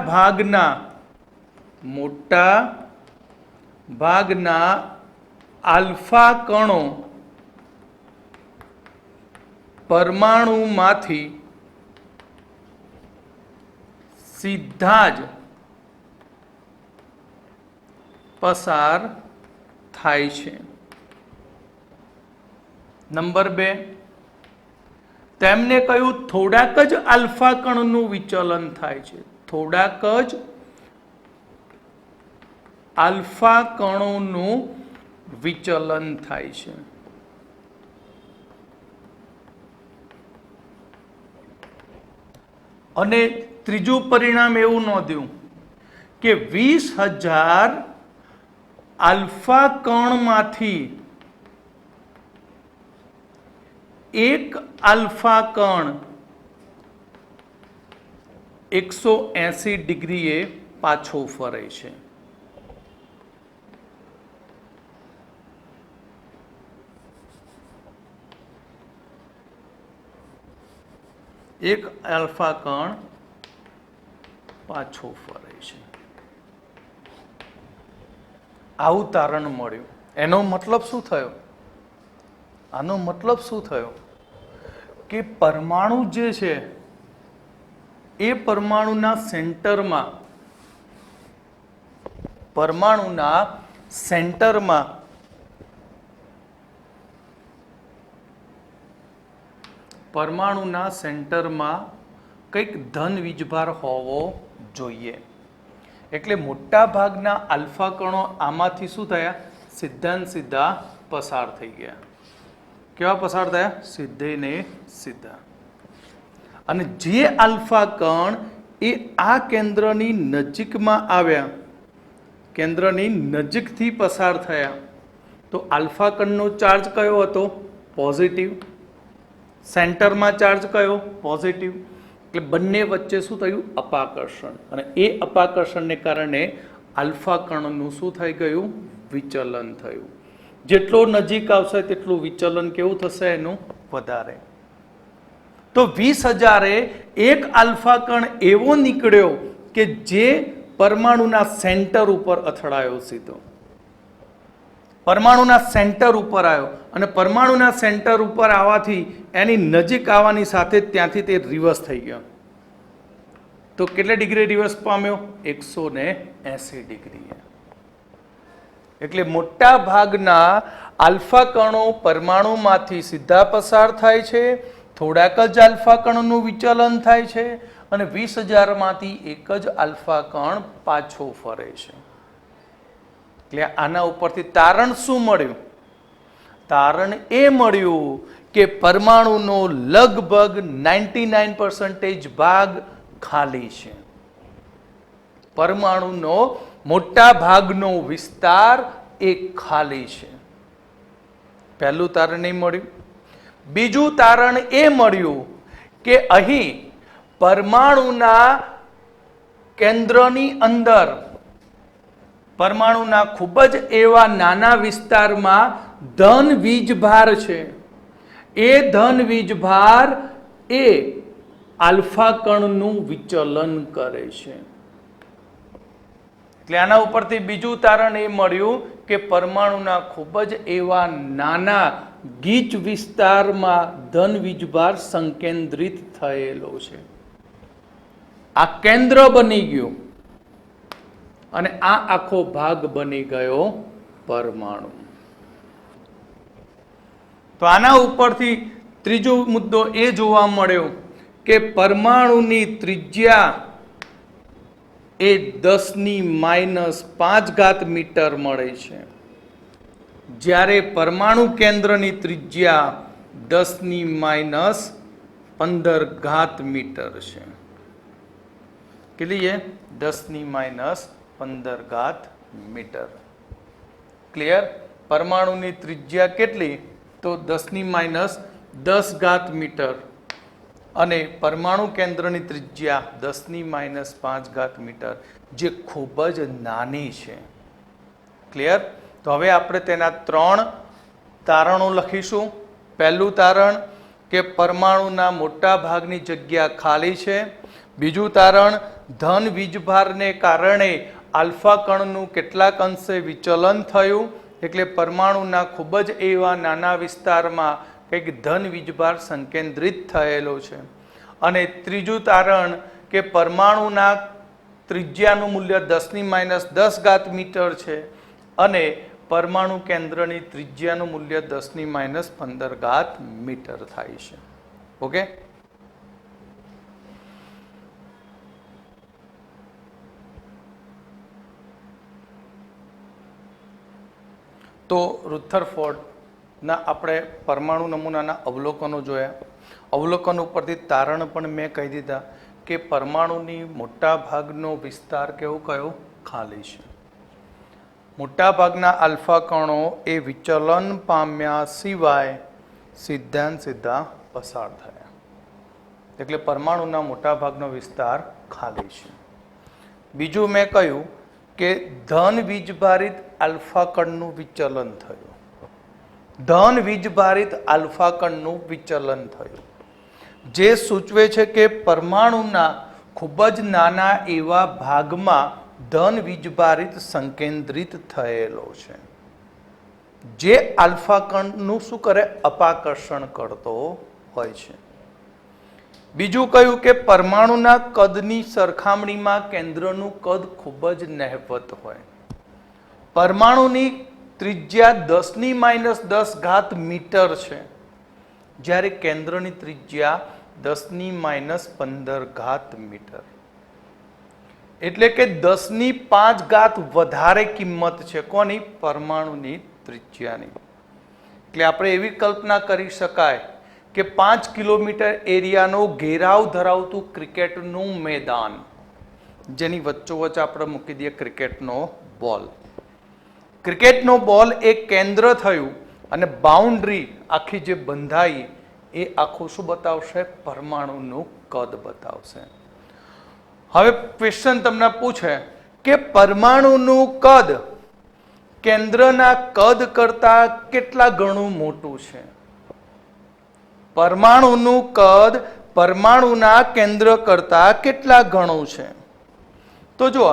ભાગના આલ્ફા કણો પરમાણુમાંથી સીધા જ પસાર થાય છે. નંબર 2, તેમને કહ્યું થોડાક જ આલ્ફા કણનું વિચલન થાય છે. થોડાક જ આલ્ફા કણોનું વિચલન થાય છે. અને ત્રીજું પરિણામ એવું નોંધ્યું કે 20,000 આલ્ફા કણમાંથી એક આલ્ફા કણ 180 ડિગ્રીએ પાછો ફરે છે. એક આલ્ફા કણ પાછો ફરે છે. આવું તારણ મળ્યું. એનો મતલબ શું થયો? આનો મતલબ શું થયો કે પરમાણુ જે છે એ પરમાણુના સેન્ટરમાં કંઈક ધન વીજભાર હોવો જોઈએ. એટલે મોટા ભાગના આલ્ફા કણો આમાંથી શું થયા? સીધા પસાર થઈ ગયા. કેવા પસાર થયા? સીધે ને સીધા. અને જે આલ્ફા કણ એ આ કેન્દ્રની નજીકમાં આવ્યા, કેન્દ્રની નજીકથી પસાર થયા, તો આલ્ફા કણનો ચાર્જ કયો હતો? પોઝિટિવ. સેન્ટરમાં ચાર્જ કયો? પોઝિટિવ. એટલે બંને વચ્ચે શું થયું? અપાકર્ષણ. અને એ અપાકર્ષણને કારણે આલ્ફા કણનું શું થઈ ગયું? વિચલન થયું. જેટલો નજીક આવશે તેટલું વિચલન કેવું થશે? એનું વધારે. તો 20,000 એક આલ્ફા કણ એવો નીકળ્યો કે જે પરમાણુના સેન્ટર ઉપર અથડાયો સીધો. પરમાણુના સેન્ટર ઉપર આવ્યો અને પરમાણુના સેન્ટર ઉપર આવવાથી એની નજીક આવવાની સાથે ત્યાંથી તે રિવર્સ થઈ ગયો. તો કેટલા ડિગ્રી રિવર્સ પામ્યો? 180 ડિગ્રી. એટલે મોટા ભાગના આલ્ફા કણો પરમાણુમાંથી સીધા પસાર થાય છે, થોડાક જ આલ્ફા કણનું વિચલન થાય છે અને 20,000 માંથી એક જ આલ્ફા કણ પાછો ફરે છે. એટલે આના ઉપરથી તારણ શું મળ્યું? તારણ એ મળ્યું કે પરમાણુનો લગભગ 99% ભાગ ખાલી છે. પરમાણુનો મોટા ભાગનો વિસ્તાર એ ખાલી છે. પહેલું તારણ એ મળ્યું. બીજું તારણ એ મળ્યું કે અહીં પરમાણુના કેન્દ્રની અંદર, પરમાણુના ખૂબ જ એવા નાના વિસ્તારમાં ધન વીજભાર છે. એ ધન વીજભાર એ આલ્ફા કણનું વિચલન કરે છે. એટલે આના ઉપરથી બીજું તારણ એ મળ્યું કે પરમાણુના ખૂબ જ એવા નાના ગીચ વિસ્તારમાં ધન વીજભાર સંકેન્દ્રિત થયેલો છે. આ કેન્દ્ર બની ગયું અને આ આખો ભાગ બની ગયો પરમાણુ. તો આના ઉપરથી ત્રીજો મુદ્દો એ જોવા મળ્યો કે પરમાણુની ત્રિજ્યા એ 10⁻⁵ મીટર મળે છે, જ્યારે પરમાણુ કેન્દ્રની ત્રિજ્યા 10⁻15 મીટર છે. કેટલી છે? 10⁻15 મીટર. ક્લિયર? પરમાણુની ત્રિજ્યા કેટલી? તો 10⁻10 મીટર અને પરમાણુ કેન્દ્રની ત્રિજ્યા 10⁻5 મીટર, જે ખૂબ જ નાની છે. ક્લિયર? તો હવે આપણે તેના 3 તારણો લખીશું. પહેલું તારણ કે પરમાણુના મોટા ભાગની જગ્યા ખાલી છે. બીજું તારણ, ધન વીજભારને કારણે આલ્ફા કણનું કેટલાક અંશે વિચલન થયું, એટલે પરમાણુના ખૂબ જ એવા નાના વિસ્તારમાં કંઈક ધન વીજભાર સંકેન્દ્રિત થયેલો છે. અને ત્રીજું તારણ કે પરમાણુના ત્રિજ્યાનું મૂલ્ય 10⁻10 મીટર છે અને પરમાણુ કેન્દ્રની ત્રિજ્યાનું મૂલ્ય 10⁻15 મીટર થાય છે. ઓકે, તો રુથરફોર્ડના આપણે પરમાણુ નમૂનાના અવલોકનો જોયા. અવલોકન ઉપરથી તારણ પણ મેં કહી દીધા કે પરમાણુની મોટા ભાગનો વિસ્તાર કેવો કયો? ખાલી છે. મોટા ભાગના આલ્ફા કણો એ વિચલન પામ્યા સિવાય સીધા પસાર થયા, એટલે પરમાણુના મોટા ભાગનો વિસ્તાર ખાલી છે. બીજું મેં કહ્યું કે ધન વીજભારિત આલ્ફા કણનું વિચલન થયું. ધન વીજભારિત આલ્ફા કણનું વિચલન થયું, જે સૂચવે છે કે પરમાણુના ખૂબ જ નાના એવા ભાગમાં ધન વીજભારિત સંકેન્દ્રિત થયેલો છે, જે આલ્ફા કણનું શું કરે? અપાકર્ષણ કરતો હોય છે. બીજું કહ્યું કે પરમાણુના કદની સરખામણીમાં કેન્દ્રનું કદ ખૂબ જ નહિવત હોય. પરમાણુની ત્રિજ્યા 10⁻10 મીટર છે, જ્યારે કેન્દ્રની ત્રિજ્યા 10⁻15 મીટર, એટલે કે 10⁵ વધારે કિંમત છે કોની? પરમાણુની ત્રિજ્યાની. એટલે આપણે એવી કલ્પના કરી શકાય કે 5 કિલોમીટર એરિયાનો ઘેરાવ ધરાવતું ક્રિકેટનું મેદાન, જેની વચ્ચોવચ્ચ આપણે મૂકી દઈએ ક્રિકેટનો બોલ. ક્રિકેટનો બોલ એક કેન્દ્ર થયું અને બાઉન્ડ્રી આખી જે બંધાઈ એ આખું શું બતાવશે? પરમાણુનું કદ બતાવશે. હવે ક્વેશ્ચન તમને પૂછે કે પરમાણુનું કદ કેન્દ્રના કદ કરતા કેટલા ગણું મોટું છે? પરમાણુનું કદ પરમાણુના કેન્દ્ર કરતા કેટલા ગણું છે? તો જુઓ,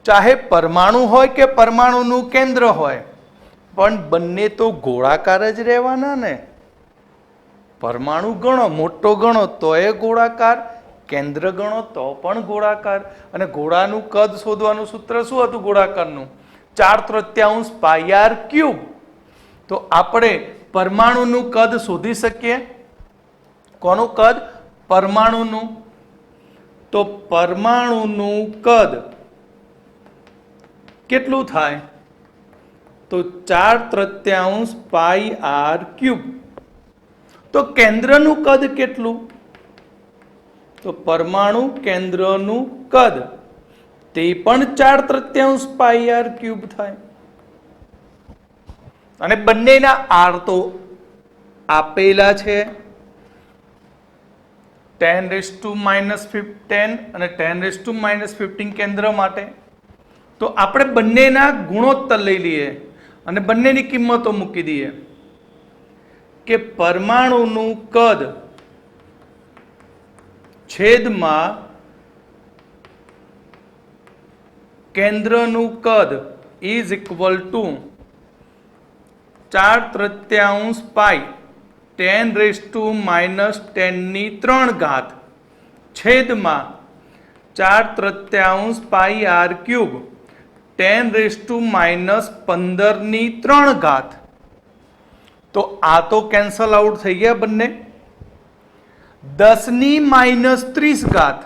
ચાહે પરમાણુ હોય કે પરમાણુનું કેન્દ્ર હોય, પણ બંને તો ગોળાકાર જ રહેવાના ને. પરમાણુ ગણો મોટો ગણો તો એ ગોળાકાર, કેન્દ્ર ગણો તો પણ ગોળાકાર. અને ગોળાનું કદ શોધવાનું સૂત્ર શું હતું ગોળાકારનું? 4/3 πr³. તો આપણે પરમાણુનું કદ શોધી શકીએ. કોનું કદ? પરમાણુનું. તો પરમાણુનું કદ કેટલું થાય? તો 4/3 πr³. તો કેન્દ્રનું કદ કેટલું? તો પરમાણુ કેન્દ્રનું કદ તે પણ 4/3 πr³ થાય. અને બંનેના આર તો આપેલા છે, 10⁻⁻10 અને 10⁻⁻15 કેન્દ્ર માટે. તો આપણે બંનેના ગુણોત્તર લઈ લઈએ અને બંનેની કિંમતો મૂકી દઈએ કે પરમાણુનું કદ છેદમાં કેન્દ્રનું કદ ઇઝ ઇક્વલ ટુ 4/3 પાઈ 10⁻⁻10³ છેદમાં 4/3 πr³ 10⁻⁻15⁵. તો આ તો કેન્સલ આઉટ થઈ ગયા બંને. 10⁻30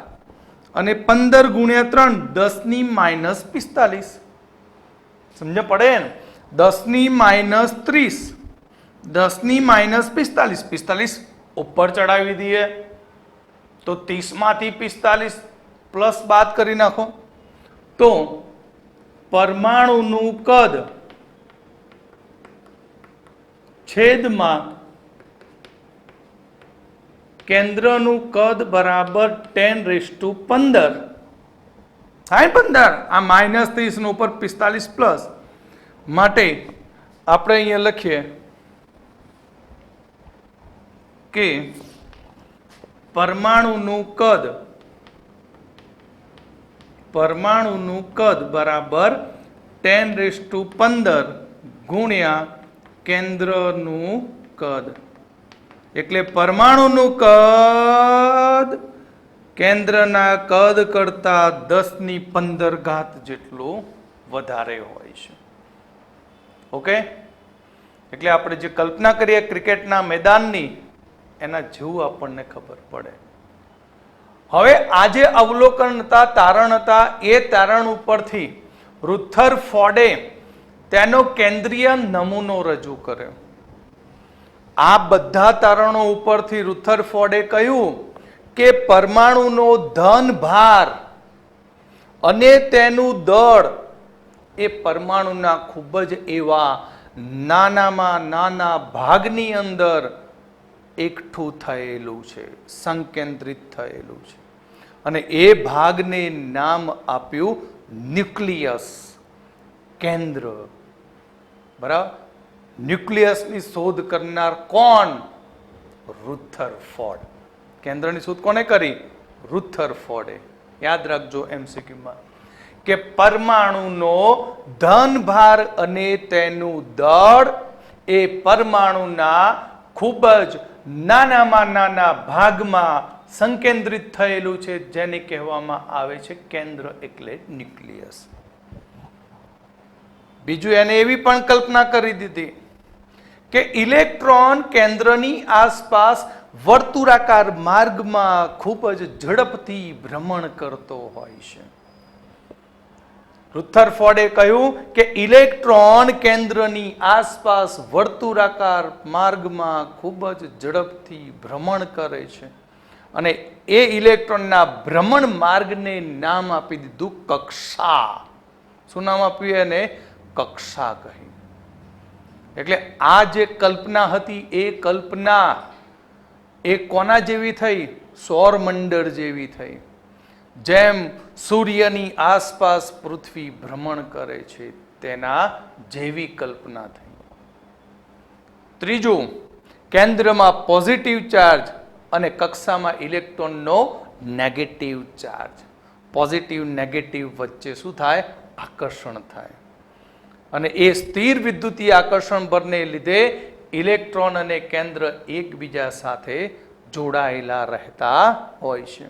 અને 15 × 3 10⁻45. સમજ પડે ને? 10⁻30 10⁻45 45 ઉપર ચડાવી દઈએ તો 30 માંથી 45 પ્લસ બાદ કરી નાખો. તો પરમાણુનું કદ છેદમાં કેન્દ્રનું કદ બરાબર 10⁻15. થાય 15. આ -30 ઉપર 45 પ્લસ માટે આપણે અહીંયા લખીએ કે પરમાણુનું કદ બરાબર 1015 ગુણ્યા કેન્દ્રનું કદ. એટલે પરમાણુનું કદ કેન્દ્રના કદ કરતા 1015 જેટલું વધારે હોય છે. ઓકે, એટલે આપણે જે કલ્પના કરીએ ક્રિકેટના મેદાનની, એના જેવું આપણને ખબર પડે. હવે આ જે અવલોકન હતા, તારણ હતા, એ તારણ ઉપરથી રુથરફોર્ડે તેનો કેન્દ્રીય નમૂનો રજૂ કર્યો. આ બધા તારણો ઉપરથી રુથરફોર્ડે કહ્યું કે પરમાણુનો ધન ભાર અને તેનું દળ એ પરમાણુના ખૂબ જ એવા નાનામાં નાના ભાગની અંદર એકઠું થયેલું છે, સંકેન્દ્રિત થયેલું છે. અને એ ભાગને નામ આપ્યું ન્યુક્લિયસ, કેન્દ્ર. બરાબર. ન્યુક્લિયસની શોધ કરનાર કોણ? રુથરફોર્ડ. કેન્દ્રની શોધ કોને કરી? રુથરફોર્ડે. યાદ રાખજો એમસીક્યુમાં કે પરમાણુનો ધનભાર અને તેનું દળ એ પરમાણુના ખૂબ જ નાનામાં નાના ભાગમાં સંકેન્દ્રિત થયેલું છે, જેને કહેવામાં આવે છે કેન્દ્ર, એટલે ન્યુક્લિયસ. બીજું એને એવી પણ કલ્પના કરી દીધી કે ઇલેક્ટ્રોન કેન્દ્રની આસપાસ વર્તુળાકાર માર્ગમાં ખૂબ જ ઝડપથી ભ્રમણ કરતો હોય છે. રુથરફોર્ડે કહ્યું કે ઇલેક્ટ્રોન કેન્દ્રની આસપાસ વર્તુળાકાર માર્ગમાં ખૂબ જ ઝડપથી ભ્રમણ કરે છે. અને એ ઇલેક્ટ્રોનના ભ્રમણ માર્ગને નામ આપી દીધું કક્ષા. શું નામ આપ્યું એને? કક્ષા કહી. એટલે આ જે કલ્પના હતી એ કલ્પના એ કોના જેવી થઈ? સૌરમંડળ જેવી થઈ. જેમ સૂર્યની આસપાસ પૃથ્વી ભ્રમણ કરે છે તેના જેવી કલ્પના થઈ. ત્રીજું, કેન્દ્રમાં પોઝિટિવ ચાર્જ અને કક્ષામાં ઇલેક્ટ્રોનનો નેગેટિવ ચાર્જ. પોઝિટિવ નેગેટિવ વચ્ચે શું થાય? આકર્ષણ થાય. અને એ સ્થિર વિદ્યુતીય આકર્ષણ બળને લીધે ઇલેક્ટ્રોન અને કેન્દ્ર એકબીજા સાથે જોડાયેલા રહેતા હોય છે.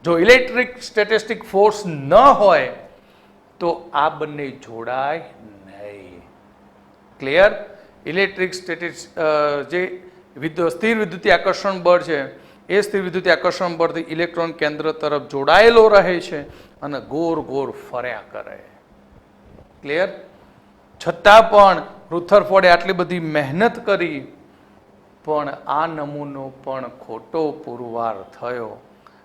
જો ઇલેક્ટ્રિક સ્ટેટિસ્ટિક ફોર્સ ન હોય તો આ બંને જોડાય નહીં. ક્લિયર? ઇલેક્ટ્રિક જે સ્થિર વિદ્યુતીય આકર્ષણ બળ છે એ સ્થિર વિદ્યુતીય આકર્ષણ બળથી ઇલેક્ટ્રોન કેન્દ્ર તરફ જોડાયેલો રહે છે અને ગોર ગોર ફર્યા કરે. ક્લિયર? છતાં પણ રુથરફોર્ડે આટલી બધી મહેનત કરી, પણ આ નમૂનો પણ ખોટો પુરવાર થયો.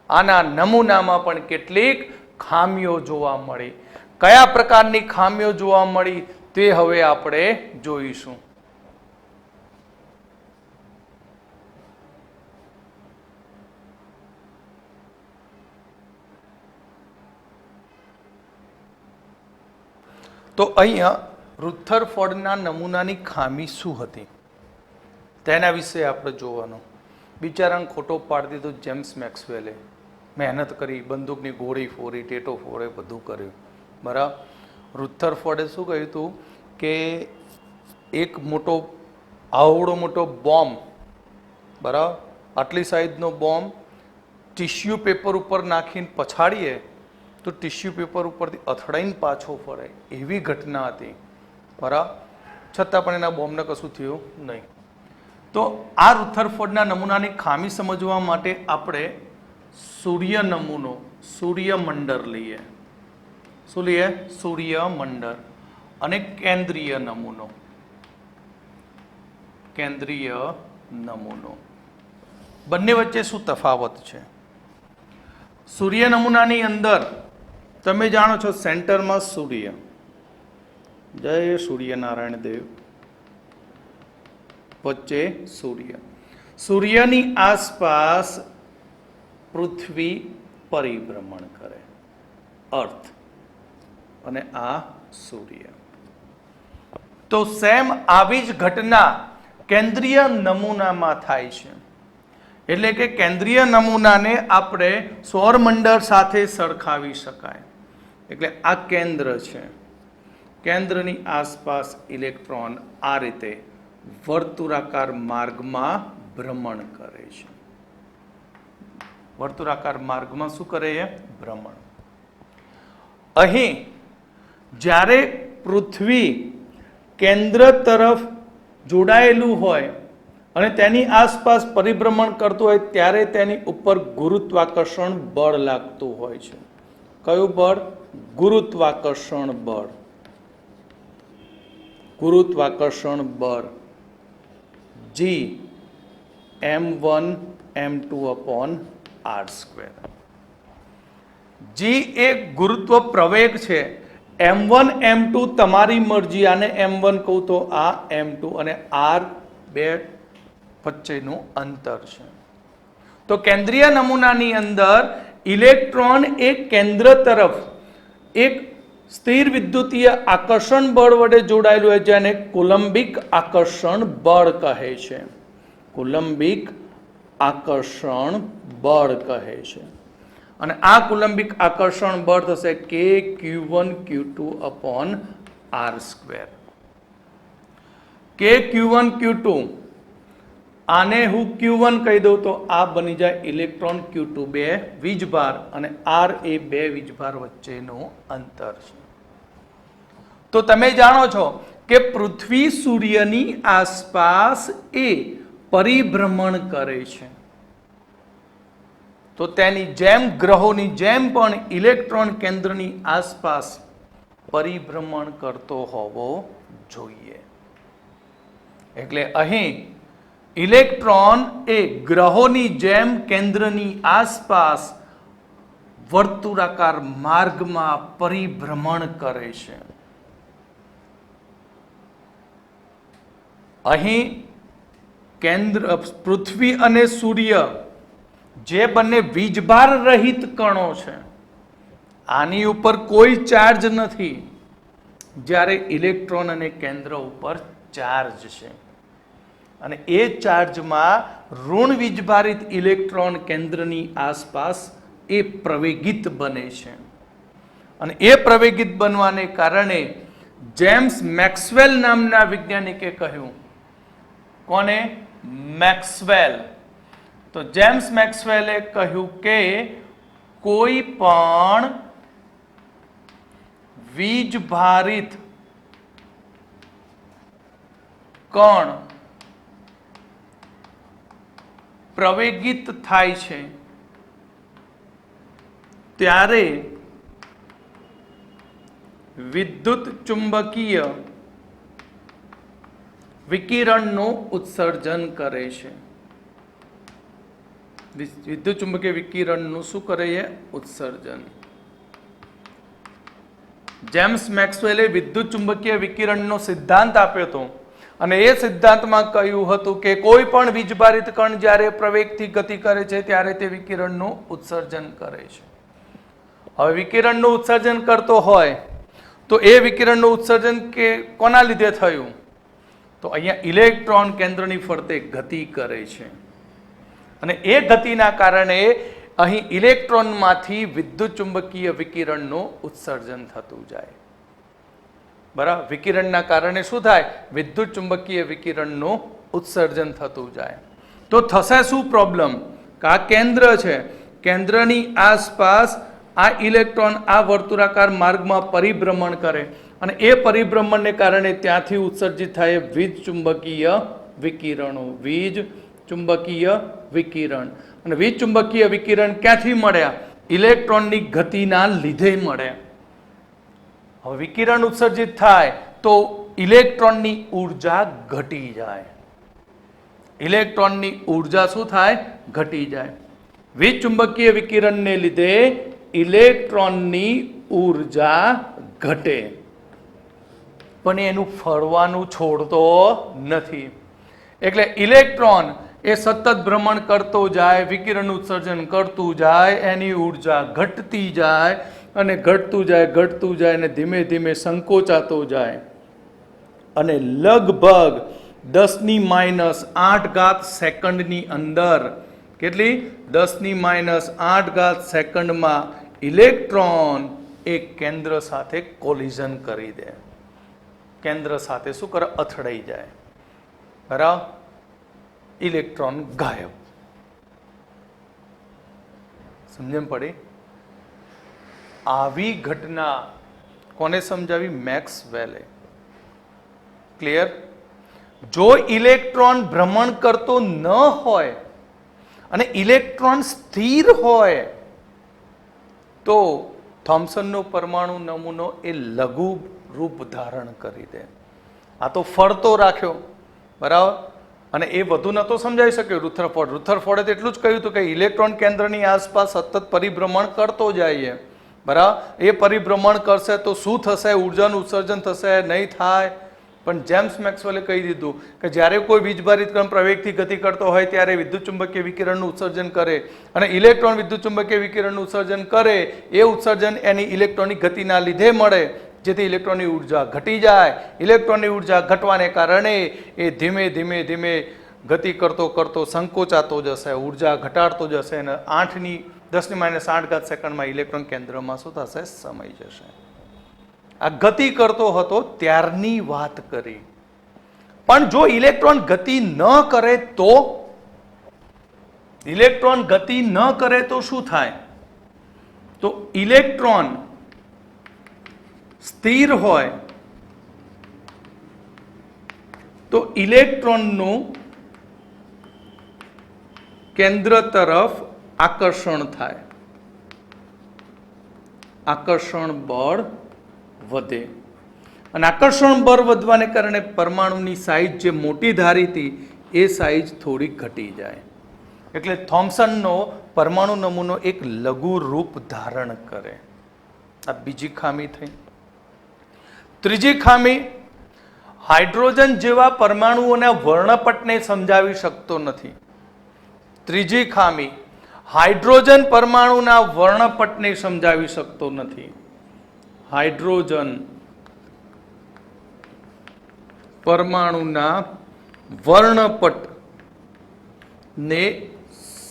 આના નમૂનામાં પણ કેટલીક ખામીઓ જોવા મળી. કયા પ્રકારની ખામીઓ જોવા મળી તે હવે આપણે જોઈશું. તો અહીંયા રુથરફોર્ડના નમૂનાની ખામી શું હતી તેના વિશે આપણે જોવાનું. બિચારાને ખોટો પાડી દીધો જેમ્સ મેક્સવેલે. મહેનત કરી, બંદૂકની ગોળી ફોડી, ટેટો ફોડે, બધું કર્યું. બરાબર. રુથરફોર્ડે શું કહ્યું હતું કે એક મોટો આવડો મોટો બોમ્બ, બરાબર, આટલી સાઈઝનો બોમ્બ ટિશ્યુ પેપર ઉપર નાખીને પછાડીએ તો ટિશ્યુ પેપર ઉપરથી અથડાઈને પાછો ફરે, એવી ઘટના હતી. બરાબર. છતાં પણ એના બોમ્બને કશું થયું નહીં. તો આ રુથરફોર્ડના નમૂનાની ખામી સમજવા માટે આપણે સૂર્ય નમૂનો, સૂર્યમંડળ લઈએ. શું લઈએ? સૂર્યમંડળ. અને કેન્દ્રીય નમૂનો, કેન્દ્રીય નમૂનો. બંને વચ્ચે શું તફાવત છે? સૂર્ય નમૂનાની અંદર તમે જાણો છો સેન્ટરમાં સૂર્ય. જય સૂર્યનારાયણ દેવ. વચ્ચે સૂર્ય. સૂર્યની આસપાસ પૃથ્વી પરિભ્રમણ કરે, અર્થ, અને આ સૂર્ય. તો સેમ આવી જ ઘટના કેન્દ્રીય નમૂનામાં થાય છે. એટલે કે કેન્દ્રીય નમૂનાને આપણે સૌરમંડળ સાથે સરખાવી શકાય. એટલે આ કેન્દ્ર છે, કેન્દ્રની આસપાસ ઇલેક્ટ્રોન આ રીતે વર્તુળાકાર માર્ગમાં ભ્રમણ કરે છે. વર્તુળાકાર માર્ગમાં શું કરે છે? ભ્રમણ. અહીં જ્યારે પૃથ્વી કેન્દ્ર તરફ જોડાયેલું હોય અને તેની આસપાસ પરિભ્રમણ કરતું હોય ત્યારે તેની ઉપર ગુરુત્વાકર્ષણ બળ લાગતું હોય છે. કયું બળ? ગુરુત્વાકર્ષણ બળ. ગુરુત્વાકર્ષણ બળ G m1 m2/r². G એ ગુરુત્વ પ્રવેગ છે. m1 m2 તમારી મરજી, આને m1 કહું તો આ m2, અને r બે વચ્ચેનું અંતર છે. તો કેન્દ્રીય નમૂનાની અંદર ઇલેક્ટ્રોન એક કેન્દ્ર તરફ એક સ્થિર વિદ્યુતીય આકર્ષણ બળ વડે જોડાયેલું હોય જેને કુલંબિક આકર્ષણ બળ કહે છે. કુલંબિક આકર્ષણ બળ કહે છે. અને આ કુલંબિક આકર્ષણ બળ થશે k q1 q2/r². k q1 q2, આને હું q1 કહી દઉં તો આ બની જાય ઇલેક્ટ્રોન, q2 બે વીજભાર, અને r એ બે વીજભાર વચ્ચેનું અંતર છે. તો તમે જાણો છો કે પૃથ્વી સૂર્યની આસપાસ એ પરિભ્રમણ કરે છે. તો તેની જેમ ગ્રહોની જેમ પણ ઇલેક્ટ્રોન કેન્દ્રની આસપાસ પરિભ્રમણ કરતો હોવો જોઈએ. એટલે અહીં ઇલેક્ટ્રોન એ ગ્રહોની જેમ કેન્દ્રની આસપાસ વર્તુળાકાર માર્ગમાં પરિભ્રમણ કરે છે. અહીં કેન્દ્ર પૃથ્વી અને સૂર્ય જે બંને વીજભાર રહિત કણો છે, આની ઉપર કોઈ ચાર્જ નથી, જ્યારે ઇલેક્ટ્રોન અને કેન્દ્ર ઉપર ચાર્જ છે. અને એ ચાર્જમાં ઋણ વીજભારિત ઇલેક્ટ્રોન કેન્દ્રની આસપાસ એ પ્રવેગિત બને છે. અને એ પ્રવેગિત બનવાને કારણે જેમ્સ મેક્સવેલ નામના વૈજ્ઞાનિકે કહ્યું, કોને? મેક્સવેલ. તો જેમ્સ મેક્સવેલે કહ્યું કે કોઈ પણ વીજભારિત કણ પ્રવેગિત થાય છે ત્યારે વિદ્યુત ચુંબકીય વિકિરણનું ઉત્સર્જન કરે છે. વિદ્યુત ચુંબકીય વિકિરણનું શું કરે છે? ઉત્સર્જન. જેમ્સ મેક્સવેલે વિદ્યુત ચુંબકીય વિકિરણનો સિદ્ધાંત આપ્યો હતો, અને એ સિદ્ધાંતમાં કહ્યું હતું કે કોઈ પણ વીજભારિત કણ જ્યારે પ્રવેગથી ગતિ કરે છે ત્યારે તે વિકિરણનું ઉત્સર્જન કરે છે. હવે વિકિરણનું ઉત્સર્જન કરતો હોય તો એ વિકિરણનું ઉત્સર્જન કે કોના લીધે થયું? તો અહીંયા ઇલેક્ટ્રોન કેન્દ્રની ફરતે ગતિ કરે છે, અને એ ગતિના કારણે અહીં ઇલેક્ટ્રોનમાંથી વિદ્યુત ચુંબકીય વિકિરણનું ઉત્સર્જન થતું જાય. બરાબર? વિકિરણના કારણે શું થાય? વિદ્યુત ચુંબકીય વિકિરણનું ઉત્સર્જન થતું જાય. તો થશે શું પ્રોબ્લેમ? કે આ કેન્દ્ર છે, કેન્દ્રની આસપાસ આ ઇલેક્ટ્રોન આ વર્તુળાકાર માર્ગમાં પરિભ્રમણ કરે, અને એ પરિભ્રમણને કારણે ત્યાંથી ઉત્સર્જિત થાય વીજ ચુંબકીય વિકિરણો. વીજ ચુંબકીય વિકિરણ. અને વીજ ચુંબકીય વિકિરણ ક્યાંથી મળ્યા? ઇલેક્ટ્રોનની ગતિના લીધે મળ્યા. હવે વિકિરણ ઉત્સર્જિત થાય તો ઇલેક્ટ્રોનની ઉર્જા ઘટી જાય. ઇલેક્ટ્રોનની ઉર્જા શું થાય? ઘટી જાય. વીજ ચુંબકીય વિકિરણને લીધે ઇલેક્ટ્રોનની ઉર્જા ઘટે, પણ એનું ફરવાનું છોડતો નથી. એટલે ઇલેક્ટ્રોન એ સતત ભ્રમણ કરતો જાય, વિકિરણ ઉત્સર્જન કરતું જાય, એની ઉર્જા ઘટતી જાય, અને ઘટતું જાય, અને ધીમે ધીમે સંકોચાતો જાય, અને લગભગ 10⁻8 સેકન્ડની અંદર કેટલી 10⁻8 સેકન્ડમાં ઇલેક્ટ્રોન એ કેન્દ્ર સાથે કોલિઝન કરી દે, કેન્દ્ર સાથે શું કરે, અથડાઈ જાય, બરાબર, ઇલેક્ટ્રોન ગાયબ. સમજણ પડી? આવી ઘટના કોને સમજાવી? મેક્સવેલે. ક્લિયર? જો ઇલેક્ટ્રોન ભ્રમણ કરતો ન હોય અને ઇલેક્ટ્રોન સ્થિર હોય તો થોમ્સનનો પરમાણુ નમૂનો એ લઘુ રૂપ ધારણ કરી દે. આ તો ફરતો રાખ્યો, બરાબર, અને એ બધું નતો સમજાવી શક્યો રુથરફોર્ડ. રુથરફોર્ડે તો એટલું જ કહ્યું હતું કે ઇલેક્ટ્રોન કેન્દ્રની આસપાસ સતત પરિભ્રમણ કરતો જાય, બરાબર. એ પરિભ્રમણ કરશે તો શું થશે? ઉર્જાનું ઉત્સર્જન થશે? નહીં થાય. પણ જેમ્સ મેક્સવેલે કહી દીધું કે જ્યારે કોઈ વીજભારિત કણ પ્રવેગથી ગતિ કરતો હોય ત્યારે વિદ્યુતચુંબકીય વિકિરણનું ઉત્સર્જન કરે, અને ઇલેક્ટ્રોન વિદ્યુતચુંબકીય વિકિરણનું ઉત્સર્જન કરે, એ ઉત્સર્જન એની ઇલેક્ટ્રોનની ગતિના લીધે મળે, જેથી ઇલેક્ટ્રોનની ઉર્જા ઘટી જાય. ઇલેક્ટ્રોનની ઉર્જા ઘટવાને કારણે એ ધીમે ધીમે ધીમે ગતિ કરતો કરતો સંકોચાતો જશે, ઉર્જા ઘટાડતો જશે, અને 10⁻8 સેકન્ડમાં ઇલેક્ટ્રોન કેન્દ્રમાં શું થશે? સમાઈ જશે. આ ગતિ કરતો હતો ત્યારની વાત કરી. પણ જો ઇલેક્ટ્રોન ગતિ ન કરે તો? ઇલેક્ટ્રોન ગતિ ન કરે તો શું થાય? તો ઇલેક્ટ્રોન સ્થિર હોય તો ઇલેક્ટ્રોનનું કેન્દ્ર તરફ આકર્ષણ થાય, આકર્ષણ બળ વધે, અને આકર્ષણ બળ વધવાને કારણે પરમાણુની સાઈઝ જે મોટી ધારી હતી એ સાઈઝ થોડી ઘટી જાય. એટલે થોમ્સનનો પરમાણુ નમૂનો એક લઘુ રૂપ ધારણ કરે. આ બીજી ખામી થઈ. ત્રીજી ખામી, હાઇડ્રોજન જેવા પરમાણુઓના વર્ણપટને સમજાવી શકતો નથી. ત્રીજી ખામી, હાઇડ્રોજન પરમાણુના વર્ણપટને સમજાવી શકતો નથી. હાઇડ્રોજન પરમાણુના વર્ણપટ ને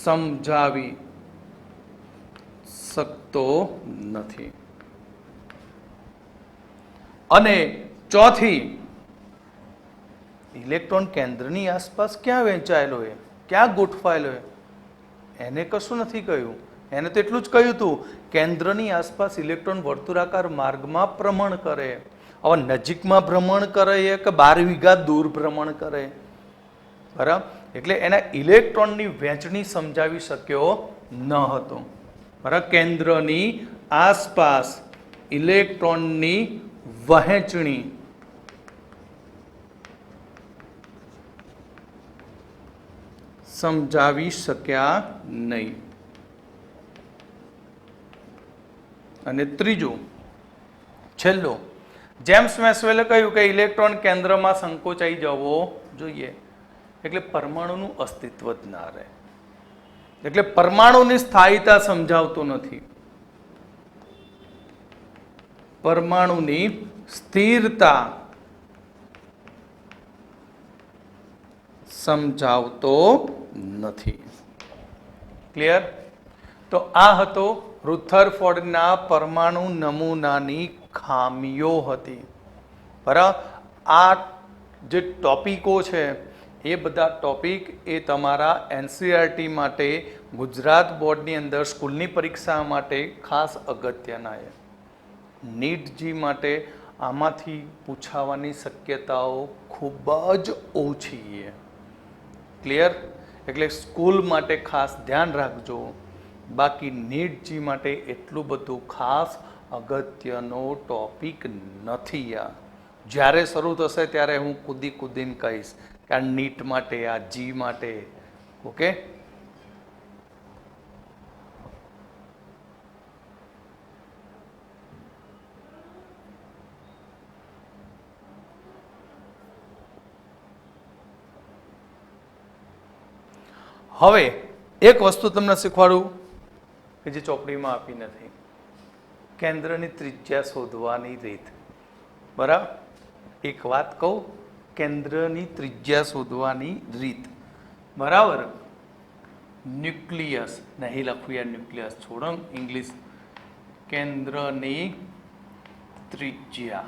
સમજાવી શકતો નથી. અને ચોથી, ઇલેક્ટ્રોન કેન્દ્રની આસપાસ ક્યાં વહેંચાયેલો હોય, ક્યાં ગોઠવાયેલો હોય, એને કશું નથી કહ્યું. એને તો એટલું જ કહ્યું હતું કેન્દ્રની આસપાસ ઇલેક્ટ્રોન વર્તુળાકાર માર્ગમાં ભ્રમણ કરે. હવે નજીકમાં ભ્રમણ કરે કે 12 વીઘા દૂર ભ્રમણ કરે, બરાબર. એટલે એના ઇલેક્ટ્રોનની વહેંચણી સમજાવી શક્યો ન હતો, બરાબર. કેન્દ્રની આસપાસ ઇલેક્ટ્રોનની વહેંચણી સમજાવી શક્યા નહીં. અને ત્રીજું, છેલ્લું, જેમ્સ મેક્સવેલે કહ્યું કે ઇલેક્ટ્રોન કેન્દ્રમાં સંકોચાઈ જવો જોઈએ, એટલે પરમાણુનું અસ્તિત્વ જ ના રહે. એટલે પરમાણુની સ્થાયીતા સમજાવતો નથી, પરમાણુની સ્થિરતા સમજાવતો નથી. ક્લિયર? તો આ હતો રુથરફોર્ડના પરમાણુ નમૂનાની ખામીઓ હતી, બરાબર. આ જે ટોપિકો છે એ બધા ટોપિક એ તમારા એનસીઈઆરટી માટે, ગુજરાત બોર્ડની અંદર સ્કૂલની પરીક્ષા માટે ખાસ અગત્યના છે. નીટજી માટે આમાંથી પૂછાવાની શક્યતાઓ ખૂબ જ ઓછી છે. ક્લિયર? એટલે સ્કૂલ માટે ખાસ ધ્યાન રાખજો. બાકી નીટજી માટે એટલું બધું ખાસ અગત્યનો ટોપિક નથી. આ જ્યારે શરૂ થશે ત્યારે હું કૂદીને કહીશ કે આ નીટ માટે, આ જી માટે. ઓકે? હવે એક વસ્તુ તમને શીખવાડું કે જે ચોપડીમાં આપી નથી, કેન્દ્રની ત્રિજ્યા શોધવાની રીત. બરાબર? એક વાત કહું, કેન્દ્રની ત્રિજ્યા શોધવાની રીત, બરાબર. ન્યુક્લિયસ નહીં લખવું યાર, ન્યુક્લિયસ છોડો ઇંગ્લિશ. કેન્દ્રની ત્રિજ્યા.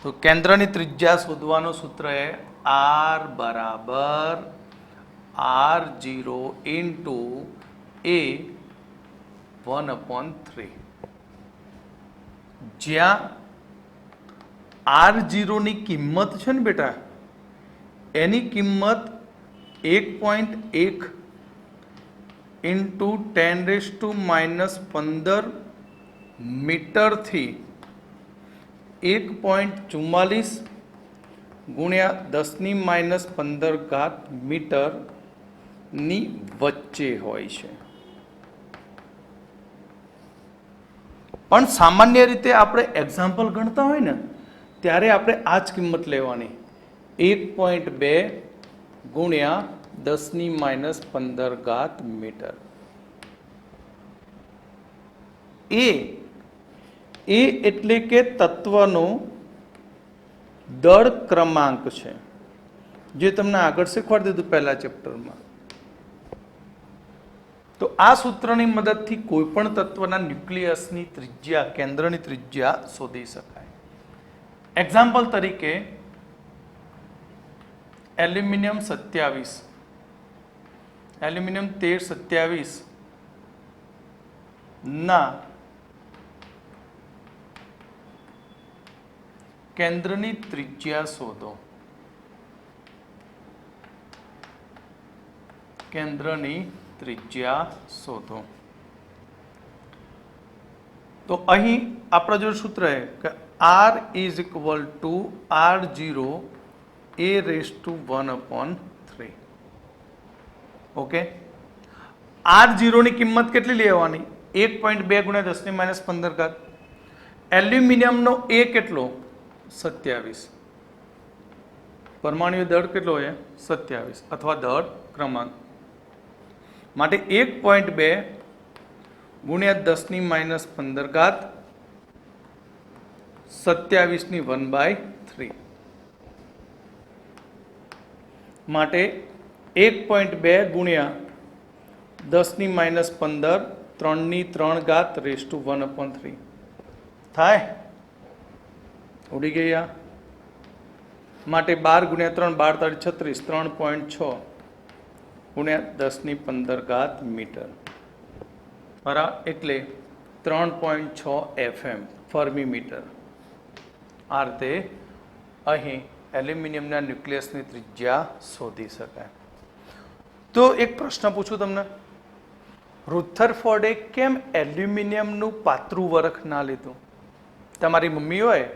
તો કેન્દ્રની ત્રિજ્યા શોધવાનું સૂત્ર है R बराबर R0 इंटू A 1/3. જ્યાં R0 ની કિંમત છે ને બેટા, એની કિંમત 1.1 इंटू 10⁻⁻15 મીટરથી 1.44 ગુણ્યા 10⁻15 મીટરની વચ્ચે હોય છે. પણ સામાન્ય રીતે આપણે એક્ઝામ્પલ ગણતા હોય ને ત્યારે આપણે આ જ કિંમત લેવાની, 1.2 ગુણ્યા 10⁻15 મીટર. એ એટલે કે તત્વનો દળ ક્રમાંક છે, જે તમને આગળ શીખવાડી દીધું પહેલા ચેપ્ટરમાં. તો આ સૂત્રની મદદથી કોઈ પણ તત્વના ન્યુક્લિયસની ત્રિજ્યા, કેન્દ્રની ત્રિજ્યા શોધી શકાય. એક્ઝામ્પલ તરીકે એલ્યુમિનિયમ 27, એલ્યુમિનિયમ 1327 ના કેન્દ્રની ત્રિજ્યા શોધો. કેન્દ્રની ત્રિજ્યા શોધો. તો અહીં આપણા જો સૂત્ર है કે R is equal to R0 A⁻1/3. Okay, R0 ની કિંમત કેટલી લેવાની? 1.2 ગુણ્યા 10⁻15. એલ્યુમિનિયમનો A કેટલો? 27. પરમાણુ દળ કેટલો છે? 27 અથવા દળ ક્રમાંક. માટે 1.2 ગુણ્યા 10⁻15 27 1/3. માટે 1.2 ગુણ્યા 10⁻15 3⁻3 થાય. ઉડી ગયા. માટે 12 ગુણ્યા 3 12 36 3.6 ગુણ્યા 10⁻15 મીટર. બરાબર, એટલે 3.6 FM ફર્મી મીટર. આ રીતે અહીં એલ્યુમિનિયમના ન્યુક્લિયસની ત્રિજ્યા શોધી શકાય. તો એક પ્રશ્ન પૂછું તમને, રુથરફોર્ડે કેમ એલ્યુમિનિયમનું પાતળું વરખ ના લીધું? તમારી મમ્મી હોય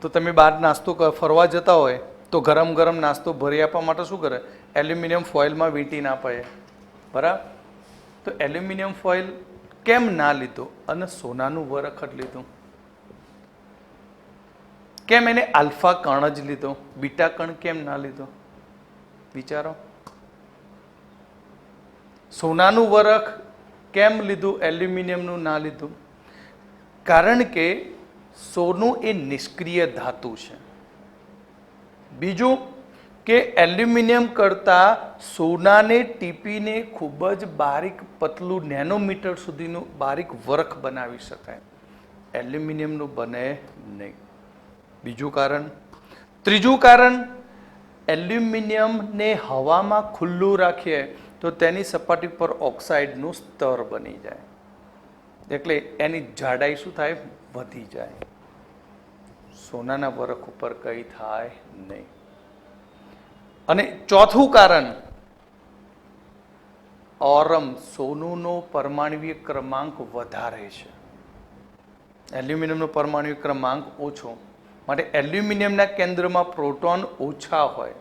તો તમે બહાર નાસ્તો ફરવા જતા હોય તો ગરમ ગરમ નાસ્તો ભરી આપવા માટે શું કરે? એલ્યુમિનિયમ ફોઇલમાં વીંટી ના પાય. બરાબર, તો એલ્યુમિનિયમ ફોઇલ કેમ ના લીધો અને સોનાનું વરખ જ લીધું? કેમ એને આલ્ફા કણ જ લીધો, બીટા કણ કેમ ના લીધો? વિચારો. સોનાનું વરખ કેમ લીધું, એલ્યુમિનિયમનું ના લીધું? કારણ કે સોનું એ નિષ્ક્રિય ધાતુ છે. બીજું કે એલ્યુમિનિયમ કરતાં સોનાને ટીપીને ખૂબ જ બારીક પતલું નેનોમીટર સુધીનું બારીક વરખ બનાવી શકાય, એલ્યુમિનિયમનું બને નહીં. બીજું કારણ. ત્રીજું કારણ, એલ્યુમિનિયમને હવામાં ખુલ્લું રાખીએ તો તેની સપાટી પર ઓક્સાઇડનું સ્તર બની જાય, એટલે એની જાડાઈ શું થાય? વધી જાય. સોનાના વરખ ઉપર કંઈ થાય નહીં. અને ચોથું કારણ, ઓરમ સોનુનો પરમાણ્વીય ક્રમાંક વધારે છે, એલ્યુમિનિયમનો પરમાણ્વીય ક્રમાંક ઓછો. માટે એલ્યુમિનિયમના કેન્દ્રમાં પ્રોટોન ઓછા હોય,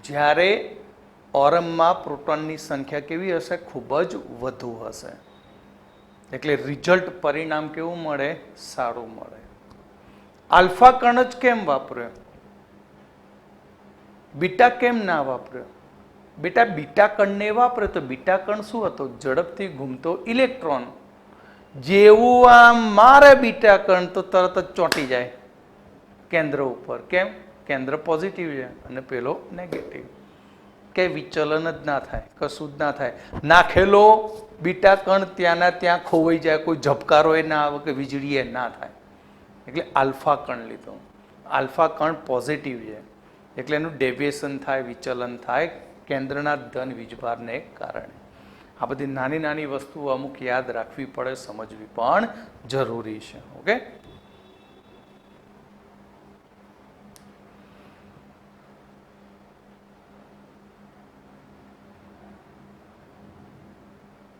જ્યારે ઓરમમાં પ્રોટોનની સંખ્યા કેવી હશે? ખૂબ જ વધુ હશે. એટલે રિઝલ્ટ પરિણામ કેવું મળે? સારું મળે. આલ્ફા કણ જ કેમ વાપર્યો? બીટા કેમ ના વાપર્યો? બેટા બીટા કણને વાપરે તો બીટા કણ શું હતો? ઝડપથી ઘૂમતો ઇલેક્ટ્રોન. જેવું આમ મારે બીટા કણ તો તરત જ ચોંટી જાય કેન્દ્ર ઉપર. કેમ? કેન્દ્ર પોઝિટિવ છે અને પેલો નેગેટિવ. કે વિચલન જ ના થાય, કશું જ ના થાય. નાખેલો બીટા કણ ત્યાંના ત્યાં ખોવાઈ જાય, કોઈ ઝબકારો એ ના આવે કે વીજળી એ ના થાય. એટલે આલ્ફા કણ લીધો. આલ્ફા કણ પોઝિટિવ છે એટલે એનું ડેવિએશન થાય, વિચલન થાય કેન્દ્રના ધન વીજભારને કારણે. આ બધી નાની નાની વસ્તુઓ અમુક યાદ રાખવી પડે, સમજવી પણ જરૂરી છે. ઓકે.